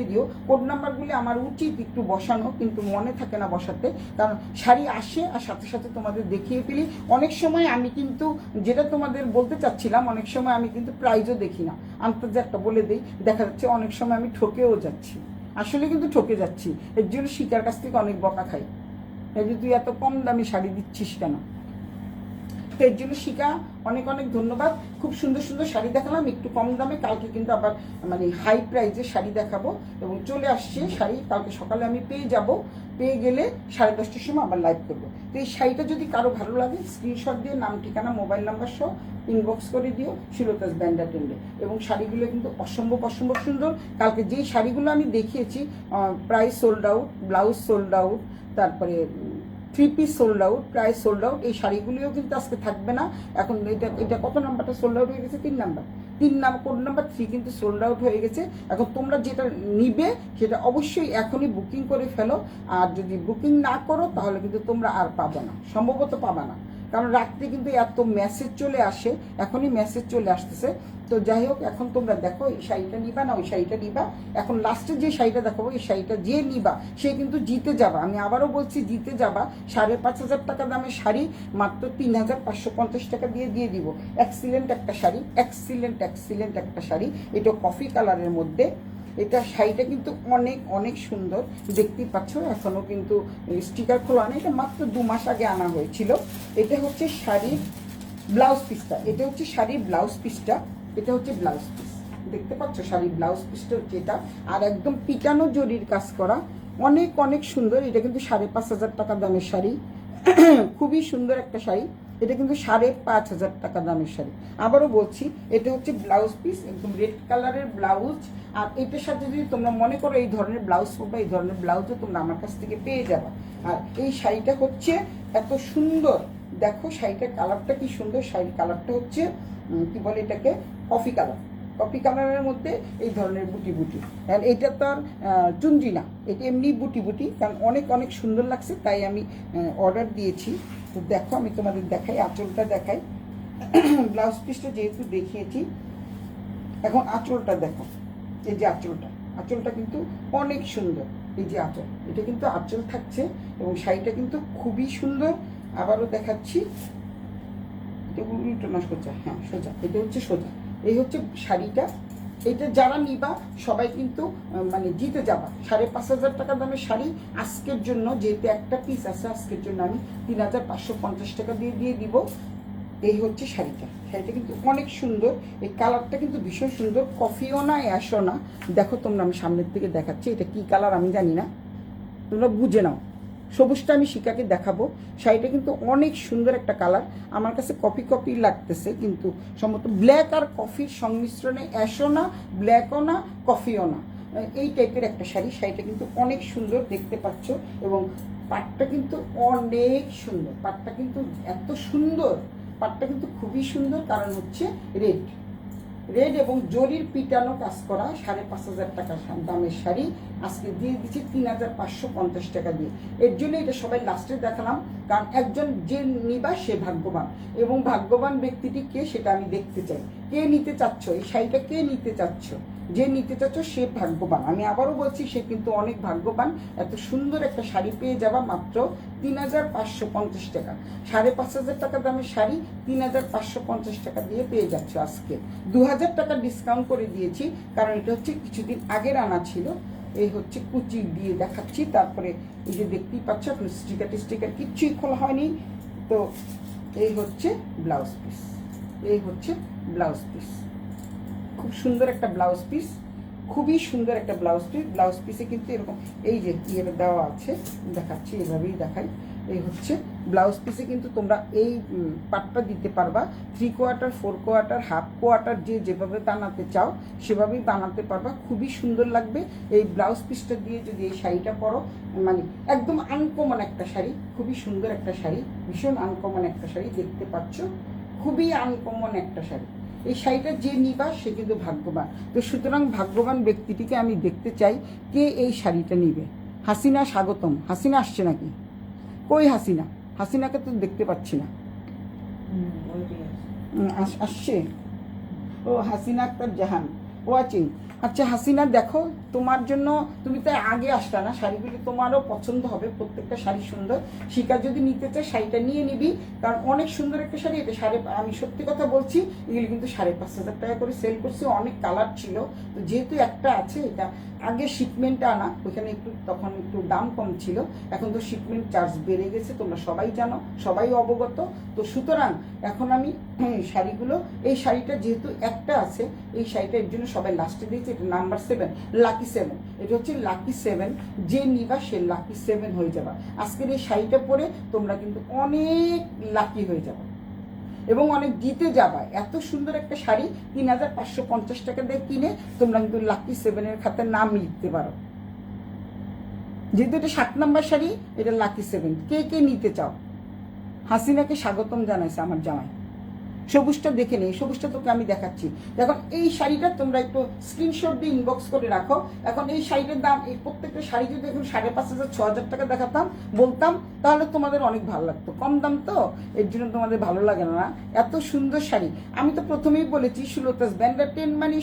দিও। কোড নাম্বারগুলি আমার উচিত একটু বসানো, কিন্তু মনে থাকে না বসাতে, কারণ শাড়ি আসে আর সাথে সাথে তোমাদের দেখিয়ে ফেলি। অনেক সময় আমি কিন্তু, যেটা তোমাদের বলতে চাচ্ছিলাম, অনেক সময় আমি কিন্তু প্রাইজও দেখি না, আন্তর্জাতিকটা বলে দিই, দেখা যাচ্ছে অনেক সময় আমি ঠকেও যাচ্ছি, আসলে কিন্তু ঠকে যাচ্ছি। এর জন্য শিকার কাছ থেকে অনেক বকা খাই, এই যে তুই এত কম দামি শাড়ি দিচ্ছিস কেন। তো এর জন্য শিকা অনেক অনেক ধন্যবাদ। খুব সুন্দর সুন্দর শাড়ি দেখালাম একটু কম দামে। কালকে কিন্তু আবার মানে হাই প্রাইজের শাড়ি দেখাবো এবং চলে আসছে শাড়ি, কালকে সকালে আমি পেয়ে গেলে 10:30টার সময় আবার লাইভ করবো। তো এই শাড়িটা যদি কারো ভালো লাগে, স্ক্রিনশট দিয়ে নাম ঠিকানা মোবাইল নাম্বার সহ ইনবক্স করে দিও সুলতাস ব্যান্ডার ট্রেন্ডে। এবং শাড়িগুলো কিন্তু অসম্ভব সুন্দর। কালকে যেই শাড়িগুলো আমি দেখিয়েছি, প্রায় sold out, blouse sold out, তারপরে 3 পিস সোল্ড আউট, প্রায় সোল্ড আউট। এই শাড়িগুলিও কিন্তু আজকে থাকবে না। এখন এটা কত নাম্বারটা সোল্ড আউট হয়ে গেছে? 3 নাম্বার, কোড নাম্বার 3 কিন্তু সোল্ড আউট হয়ে গেছে। এখন তোমরা যেটা নিবে সেটা অবশ্যই এখনই বুকিং করে ফেলো। আর যদি বুকিং না করো তাহলে কিন্তু তোমরা আর পাবে না, সম্ভবত পাবে না, কারণ রাত্রে কিন্তু এত মেসেজ চলে আসে, এখনই মেসেজ চলে আসতেছে। তো যাই হোক, এখন তোমরা দেখো এই শাড়িটা নিবা না ওই শাড়িটা নিবা। এখন লাস্টে যে শাড়িটা দেখাবো, এই শাড়িটা যে নিবা সে কিন্তু জিতে যাবা। আমি আবারও বলছি, জিতে যাবা। 5,500 টাকা দামের শাড়ি মাত্র 3,550 টাকা দিয়ে দিব। এক্সিলেন্ট একটা শাড়ি, এক্সিলেন্ট একটা শাড়ি। এটা কফি কালারের মধ্যে। এটা শাড়িটা কিন্তু অনেক সুন্দর, দেখতেই পাচ্ছ। এখনো কিন্তু স্টিকার খোলা নেই, এটা মাত্র 2 মাস আগে আনা হয়েছিল। এটা হচ্ছে শাড়ির ব্লাউজ পিসটা, এটা হচ্ছে ব্লাউজ পিস, দেখতে পাচ্ছ? শাড়ির ব্লাউজ পিসটা হচ্ছে এটা। আর একদম পিটানো জরির কাজ করা, অনেক সুন্দর। এটা কিন্তু 5,500 টাকা দামের শাড়ি, খুবই সুন্দর একটা শাড়ি। এটা কিন্তু 5,500 টাকা দামের শাড়ি। আবারও বলছি, এটা হচ্ছে ব্লাউজ পিস, একদম রেড কালারের ব্লাউজ। আর এটার সাথে যদি তোমরা মনে করো এই ধরনের ব্লাউজ পরবে, এই ধরনের ব্লাউজও তোমরা আমার কাছ থেকে পেয়ে যাবে। আর এই শাড়িটা হচ্ছে এত সুন্দর, দেখো শাড়িটার কালারটা কি সুন্দর। শাড়ির কালারটা হচ্ছে কি বলে এটাকে, কফি কালারের মধ্যে এই ধরনের বুটি। আর এটা তো আর চুনরি না, এটা এমনি বুটি, কারণ অনেক সুন্দর লাগছে, তাই আমি অর্ডার দিয়েছি। তো দেখো, আমি তোমাদের দেখাই, আঁচলটা দেখাই। ব্লাউজ পিসটা যেহেতু দেখিয়েছি, এখন আঁচলটা দেখো। এই যে আঁচলটা কিন্তু অনেক সুন্দর। এই যে আঁচল, এটা কিন্তু আঁচল থাকছে এবং শাড়িটা কিন্তু খুবই সুন্দর। আবারও দেখাচ্ছি, এটা উল্টো নষ্ট করছে, হ্যাঁ সোজা, এটা হচ্ছে সোজা। এই হচ্ছে শাড়িটা। এটা যারা নিবা সবাই কিন্তু মানে জিতে যাবা। 5,500 টাকা দামের শাড়ি আজকের জন্য, যেহেতু একটা পিস আছে, আজকের জন্য আমি 3,550 টাকা দিয়ে দিব। এই হচ্ছে শাড়িটা কিন্তু অনেক সুন্দর। এই কালারটা কিন্তু ভীষণ সুন্দর, কফিও না অ্যাশও না। দেখো তোমরা, আমি সামনের থেকে দেখাচ্ছি, এটা কি কালার আমি জানি না, তোমরা বুঝে নাও। সবুজটা আমি শিকাকে দেখাবো। শাড়িটা কিন্তু অনেক সুন্দর একটা কালার, আমার কাছে কপি কপি লাগতেছে, কিন্তু সম্ভবত ব্ল্যাক আর কফির সংমিশ্রণে অ্যাশও না, ব্ল্যাকও না, কফিও না, এই টাইপের একটা শাড়ি। শাড়িটা কিন্তু অনেক সুন্দর দেখতে পাচ্ছ, এবং পাটটা কিন্তু অনেক সুন্দর, পাটটা কিন্তু এত সুন্দর, পাটটা কিন্তু খুবই সুন্দর, কারণ হচ্ছে রেড রেড এবং জরির পিটানো কাজ করা 5,500 টাকা দামের শাড়ি আজকে দিয়ে দিচ্ছি 3,550 টাকা দিয়ে। এর জন্য এটা সবাই লাস্টে দেখালাম, কারণ একজন যে নিবা সে ভাগ্যবান, এবং ভাগ্যবান ব্যক্তিটি কে সেটা আমি দেখতে চাই। কে নিতে চাচ্ছ এই শাড়িটা, কে নিতে চাচ্ছ, যে নিতে চাচ্ছ সে ভাগ্যবান। আমি আবারও বলছি, সে কিন্তু অনেক ভাগ্যবান। এত সুন্দর একটা শাড়ি পেয়ে যাবা মাত্র 3,550 টাকা। 5,500 টাকা দামের শাড়ি 3,550 টাকা দিয়ে পেয়ে যাচ্ছ আজকে। 2,000 টাকা ডিসকাউন্ট করে দিয়েছি, কারণ এটা হচ্ছে কিছুদিন আগের আনা ছিল। এই হচ্ছে কুচি দিয়ে দেখাচ্ছি, তারপরে এই যে দেখতেই পাচ্ছ স্টিকার কিচ্ছুই খোলা হয়নি। তো এই হচ্ছে ব্লাউজ পিস, এই হচ্ছে ব্লাউজ পিস, খুব সুন্দর একটা ব্লাউজ পিস, খুবই সুন্দর একটা ব্লাউজ পিস। ব্লাউজ পিসে কিন্তু এরকম এই যে ইয়েটা দেওয়া আছে, দেখাচ্ছি, এভাবেই দেখাই। এই হচ্ছে ব্লাউজ পিসে কিন্তু তোমরা এই পাটটা দিতে পারবা, 3/4, 4/4, হাফ কোয়ার্টার, যে যেভাবে বানাতে চাও সেভাবেই বানাতে পারবা, খুবই সুন্দর লাগবে। এই ব্লাউজ পিসটা দিয়ে যদি এই শাড়িটা পরো, মানে একদম আনকমন একটা শাড়ি, খুবই সুন্দর একটা শাড়ি, ভীষণ আনকমন একটা শাড়ি, দেখতে পাচ্ছ, খুবই আনকমন একটা শাড়ি। এই শাড়িটা যে নিবা সে কিন্তু ভাগ্যবান। তো সুতরাং ভাগ্যবান ব্যক্তিটিকে আমি দেখতে চাই, কে এই শাড়িটা নিবে। হাসিনা স্বাগতম। হাসিনা আসছে নাকি? কই হাসিনা? হাসিনাকে তো দেখতে পাচ্ছি না। আসছে? ও হাসিনা আক্তার জাহান ওয়াচিং। আচ্ছা হাসিনা, দেখো তোমার জন্য, তুমি তো আগে আসলা না, শাড়িগুলি তোমারও পছন্দ হবে, প্রত্যেকটা শাড়ি সুন্দর। শিকা যদি নিতে চায় শাড়িটা নিয়ে নিবি, কারণ অনেক সুন্দর একটা শাড়ি। এটা আমি সত্যি কথা বলছি, এগুলি কিন্তু 5,500 টাকা করে সেল করছি। অনেক কালার ছিল, তো যেহেতু একটা আছে, এটা আগে শিপমেন্টে আনা, ওইখানে তখন একটু দাম কম ছিল, এখন তো শিপমেন্ট চার্জ বেড়ে গেছে, তোমরা সবাই জানো, সবাই অবগত। তো সুতরাং এখন আমি শাড়িগুলো, এই শাড়িটা যেহেতু একটা আছে, এই শাড়িটা এর জন্য সবাই লাস্টে দিয়েছে। এটা নাম্বার 7, লাকি 7। এটা হচ্ছে লাকি 7, যে নিবা সে লাকি 7 হয়ে যাবা। আজকের এই শাড়িটা পরে তোমরা কিন্তু অনেক লাকি হয়ে যাবে এবং অনেক জিতে যাবা। এত সুন্দর একটা শাড়ি 3,550 টাকা দিয়ে কিনে তোমরা কিন্তু লাকি 7-এর খাতায় নাম লিখতে পারো। যেহেতু এটা 7 নাম্বার শাড়ি, এটা লাকি 7। কে কে নিতে চাও? হাসিনাকে স্বাগতম জানাইছে আমার জামাই। সবুজটা দেখে নেই, সবুজটা তোকে আমি দেখাচ্ছি। এখন এই শাড়িটা তোমরা একটু স্ক্রিনশট দিয়ে ইনবক্স করে রাখো। এখন এই শাড়িটার দাম, এই প্রত্যেকটা শাড়ি যদি এখন 5,500, 6,000 টাকা দেখাতাম, বলতাম, তাহলে তোমাদের অনেক ভালো লাগতো। কম দাম তো, এর জন্য তোমাদের ভালো লাগে না। এত সুন্দর শাড়ি, আমি তো প্রথমেই বলেছি, সুলতাস ব্র্যান্ডের 10 মানে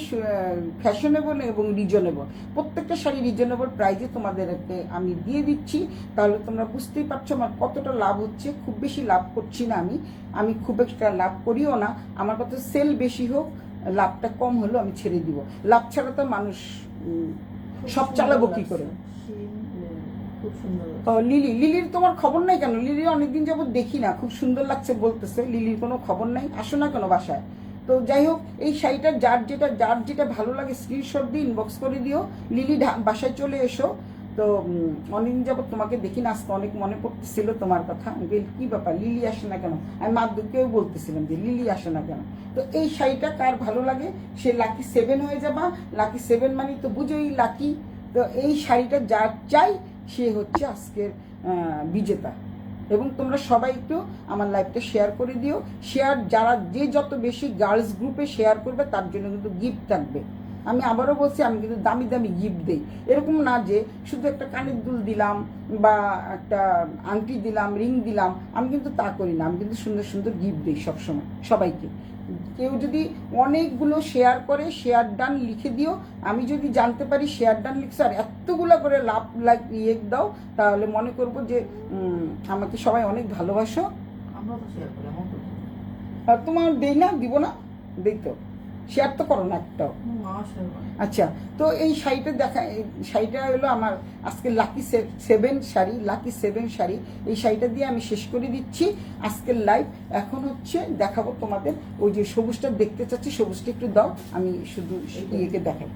ফ্যাশনেবল এবং রিজনেবল। প্রত্যেকটা শাড়ি রিজনেবল প্রাইসে তোমাদেরকে আমি দিয়ে দিচ্ছি, তাহলে তোমরা বুঝতেই পারছো আমার কতটা লাভ হচ্ছে। খুব বেশি লাভ করছি না আমি খুব একটা লাভ করিও না। আমার কথা সেল বেশি হোক, লাভটা কম হলেও আমি ছেড়ে দিব। লাভ ছাড়া তো মানুষ সব চালাবো কি করে? লিলির তোমার খবর নাই কেন? লিলি অনেকদিন যাবত দেখি না, খুব সুন্দর লাগছে বলতেছে, লিলির কোনো খবর নাই, আসো না কেন বাসায়? তো যাই হোক, এই শাড়িটার যার যেটা ভালো লাগে স্ক্রিনশট দিয়ে ইনবক্স করে দিও। লিলি বাসায় চলে এসো। তো অনেকদিন যাবত তোমাকে দেখি না, আজকে অনেক মনে পড়তেছিল তোমার কথা। কি ব্যাপার, লিলি আসে না কেন? আমি মাদুকেও বলতেছিলাম যে লিলি আসে না কেন। তো এই শাড়িটা কার ভালো লাগে সে লাকি 7 হয়ে যাবা। লাকি 7 মানে তো বুঝোই লাকি। তো এই শাড়িটা যার চাই সে হচ্ছে আজকের বিজেতা। এবং তোমরা সবাই একটু আমার লাইভটা শেয়ার করে দিও। শেয়ার যে যত বেশি গার্লস গ্রুপে শেয়ার করবে তার জন্য কিন্তু গিফট থাকবে। আমি আবারও বলছি, আমি কিন্তু দামি দামি গিফট দিই। এরকম না যে শুধু একটা কানের দুল দিলাম বা একটা আংটি দিলাম, রিং দিলাম, আমি কিন্তু তা করি না। আমি কিন্তু সুন্দর সুন্দর গিফট দিই সবসময় সবাইকে। কেউ যদি অনেকগুলো শেয়ার করে, শেয়ার ডান লিখে দিও। আমি যদি জানতে পারি শেয়ার ডান লিখছে আর এতগুলো করে লাভ লাইক দাও, তাহলে মনে করব যে আমাকে সবাই অনেক ভালোবাসো। আমরা তো শেয়ার করি, আমার তো তোমার দেই না, দিব না, দেই তো, শেয়ার তো করো না একটাও। আচ্ছা, তো এই শাড়িটা শাড়িটা হলো আমার আজকে লাকি 7 শাড়ি, লাকি 7 শাড়ি। এই শাড়িটা দিয়ে আমি শেষ করে দিচ্ছি আজকের লাইভ। এখন হচ্ছে দেখাবো তোমাদের ওই যে সবুজটা দেখতে চাচ্ছি, সবুজটা একটু দাও, আমি শুধু ইয়েকে দেখাই।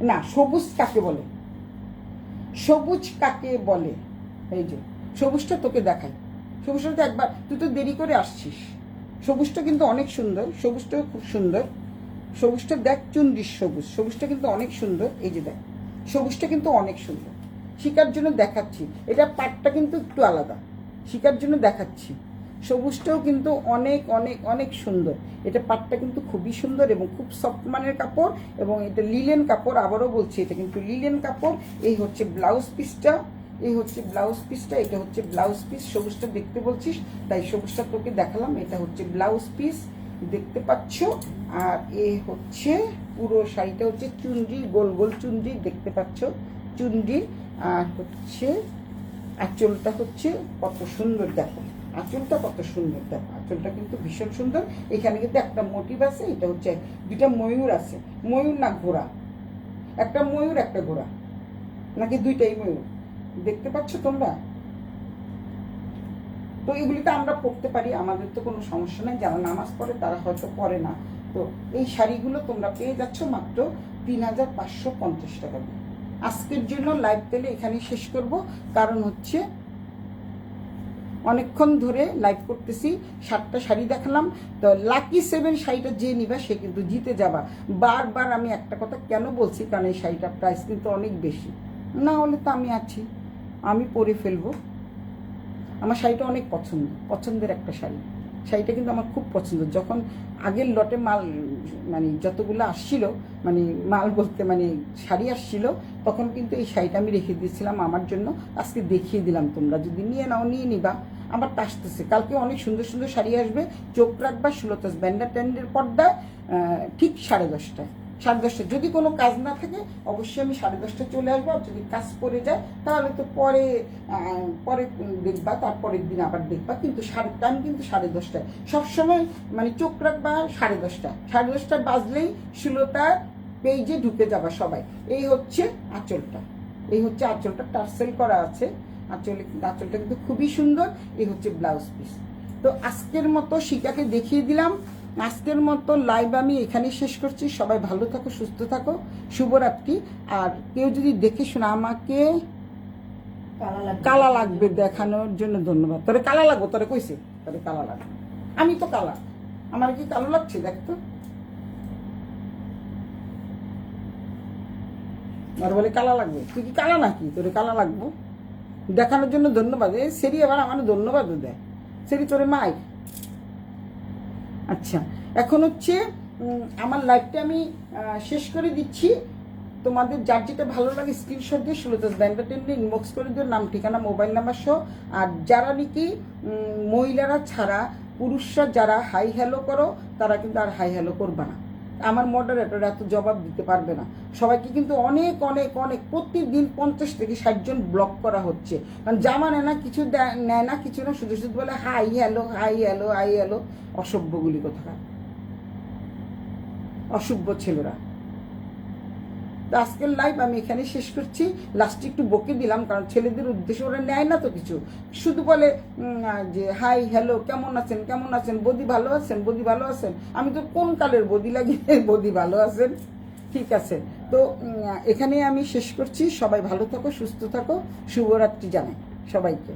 না, সবুজ কাকে বলে, সবুজ কাকে বলে, এই যে সবুজটা তোকে দেখাই। সবুজটা তো একবার, তুই তো দেরি করে আসছিস। সবুজটা কিন্তু অনেক সুন্দর, সবুজটাও খুব সুন্দর। সবুজটা দেখ, চুনরির সবুজ, সবুজটা কিন্তু অনেক সুন্দর। এই যে দেখ, সবুজটা কিন্তু অনেক সুন্দর। শিকার জন্য দেখাচ্ছি, এটা পাটটা কিন্তু একটু আলাদা, শিকার জন্য দেখাচ্ছি। সবুজটাও কিন্তু অনেক অনেক অনেক সুন্দর। এটা পাটটা কিন্তু খুবই সুন্দর এবং খুব সফট মানের কাপড়, এবং এটা লিলেন কাপড়। আবারও বলছি, এটা কিন্তু লিলেন কাপড়। এই হচ্ছে ব্লাউজ পিসটা, এই হচ্ছে ব্লাউজ পিসটা, এটা হচ্ছে ব্লাউজ পিস। সবুজটা দেখতে বলছিস, তাই সবুজটা তোকে দেখালাম। এটা হচ্ছে ব্লাউজ পিস, দেখতে পাচ্ছ। আর এই হচ্ছে পুরো শাড়িটা হচ্ছে চুনরি, গোল গোল চুনরি, দেখতে পাচ্ছ চুনরি। আর হচ্ছে আঁচলটা হচ্ছে কত সুন্দর, দেখো আঁচলটা কত সুন্দর, দেখো আঁচলটা কিন্তু ভীষণ সুন্দর। এখানে কিন্তু একটা মোটিভ আছে, এটা হচ্ছে দুইটা ময়ূর আছে। ময়ূর না ঘোড়া, একটা ময়ূর একটা ঘোড়া, নাকি দুইটাই ময়ূর, দেখতে পাচ্ছ তোমরা? তো এগুলিতে আমরা পড়তে পারি, আমাদের তো কোনো সমস্যা নেই। যারা নামাজ পড়ে তারা হয়তো পড়ে না। তো এই শাড়িগুলো তোমরা পেয়ে যাচ্ছ মাত্র ৩,৫৫০ টাকা দিয়ে। আজকের জন্য লাইভ তেলে এখানেই শেষ করব, কারণ হচ্ছে অনেকক্ষণ ধরে লাইভ করতেছি। 7টা শাড়ি দেখালাম। তো লাকি 7 শাড়িটা যে নিবা সে কিন্তু জিতে যাবা। বারবার আমি একটা কথা কেন বলছি, কারণ এই শাড়িটার প্রাইস কিন্তু অনেক বেশি। না হলে তো আমি আছি, আমি পরে ফেলবো। আমার শাড়িটা অনেক পছন্দের একটা শাড়ি। শাড়িটা কিন্তু আমার খুব পছন্দ। যখন আগের লটে মাল মানে যতগুলো আসছিল, মানে মাল বলতে মানে শাড়ি আসছিল, তখন কিন্তু এই শাড়িটা আমি রেখে দিয়েছিলাম আমার জন্য। আজকে দেখিয়ে দিলাম, তোমরা যদি নিয়ে নাও নিয়ে নিবা। আমার তা আসতেছে, কালকে অনেক সুন্দর সুন্দর শাড়ি আসবে। চোখ রাখবা সুলতাস ব্যান্ডার ট্যান্ডের পর্দায়, ঠিক 10:30টায়। 10:30টায় যদি কোনো কাজ না থাকে অবশ্যই আমি 10:30টায় চলে আসবো। আর যদি কাজ পড়ে যায় তাহলে তো পরে পরে দেখবা, তারপরের দিন আবার দেখবা। কিন্তু টাইম কিন্তু 10:30টায় সবসময়, মানে চোখ রাখবা 10:30টায়। 10:30টায় বাজলেই সুলতার পেজে ঢুকে যাবা সবাই। এই হচ্ছে আঁচলটা, এই হচ্ছে আঁচলটা, টার্সেল করা আছে আঁচলটা কিন্তু খুবই সুন্দর। এই হচ্ছে ব্লাউজ পিস। তো আজকের মতো শিকাকে দেখিয়ে দিলাম। আজকের মতো লাইভ আমি এখানেই শেষ করছি। সবাই ভালো থাকো, সুস্থ থাকো, শুভরাত্রি। আর কেউ যদি দেখে শোনা আমাকে কালা লাগবে দেখানোর জন্য ধন্যবাদ। তোরে কালা লাগবো, তোরে কইছে তোরে কালা লাগবে। আমি তো কালা, আমার কি কালো লাগছে দেখতো? আর বলে কালা লাগবে, তুই কি কালা নাকি? তোরে কালা লাগবো দেখানোর জন্য ধন্যবাদ। এ সেরি আবার আমার ধন্যবাদও দেয়। সেরি তোরে মাই। আচ্ছা, এখন হচ্ছে আমার লাইভটা আমি শেষ করে দিচ্ছি। তোমাদের যার যেটা ভালো লাগে স্ক্রিনশট দিয়ে সুলতাস ব্যান্ডার টেন্ডে ইনবক্স করে দিও, নাম ঠিকানা মোবাইল নাম্বার সহ। আর যারা নাকি মহিলারা ছাড়া পুরুষরা যারা হাই হ্যালো করো, তারা কিন্তু আর হাই হ্যালো করবে না। আমার মডারেটর এত জবাব দিতে পারবে না। সবাইকে কিন্তু অনেক অনেক অনেক প্রতিদিন 50 থেকে 60 জন ব্লক করা হচ্ছে। কারণ জামা নেয় না, কিছু নেয় না, কিছু না, শুধু শুধু বলে hi hello hi hello hi hello. অসভ্যগুলি কোথাকার, অসভ্য ছেলেরা। তো আজকের লাইভ আমি এখানে শেষ করছি। লাস্টে একটু বকে দিলাম, কারণ ছেলেদের উদ্দেশ্যে ওরা নেয় না তো কিছু, শুধু বলে যে হাই হ্যালো, কেমন আছেন কেমন আছেন, বদি ভালো আছেন বদি ভালো আছেন। আমি তো কোন কালের বদি লাগি, বদি ভালো আছেন। ঠিক আছে, তো এখানে আমি শেষ করছি। সবাই ভালো থাকো, সুস্থ থাকো, শুভরাত্রি জানাই সবাইকে।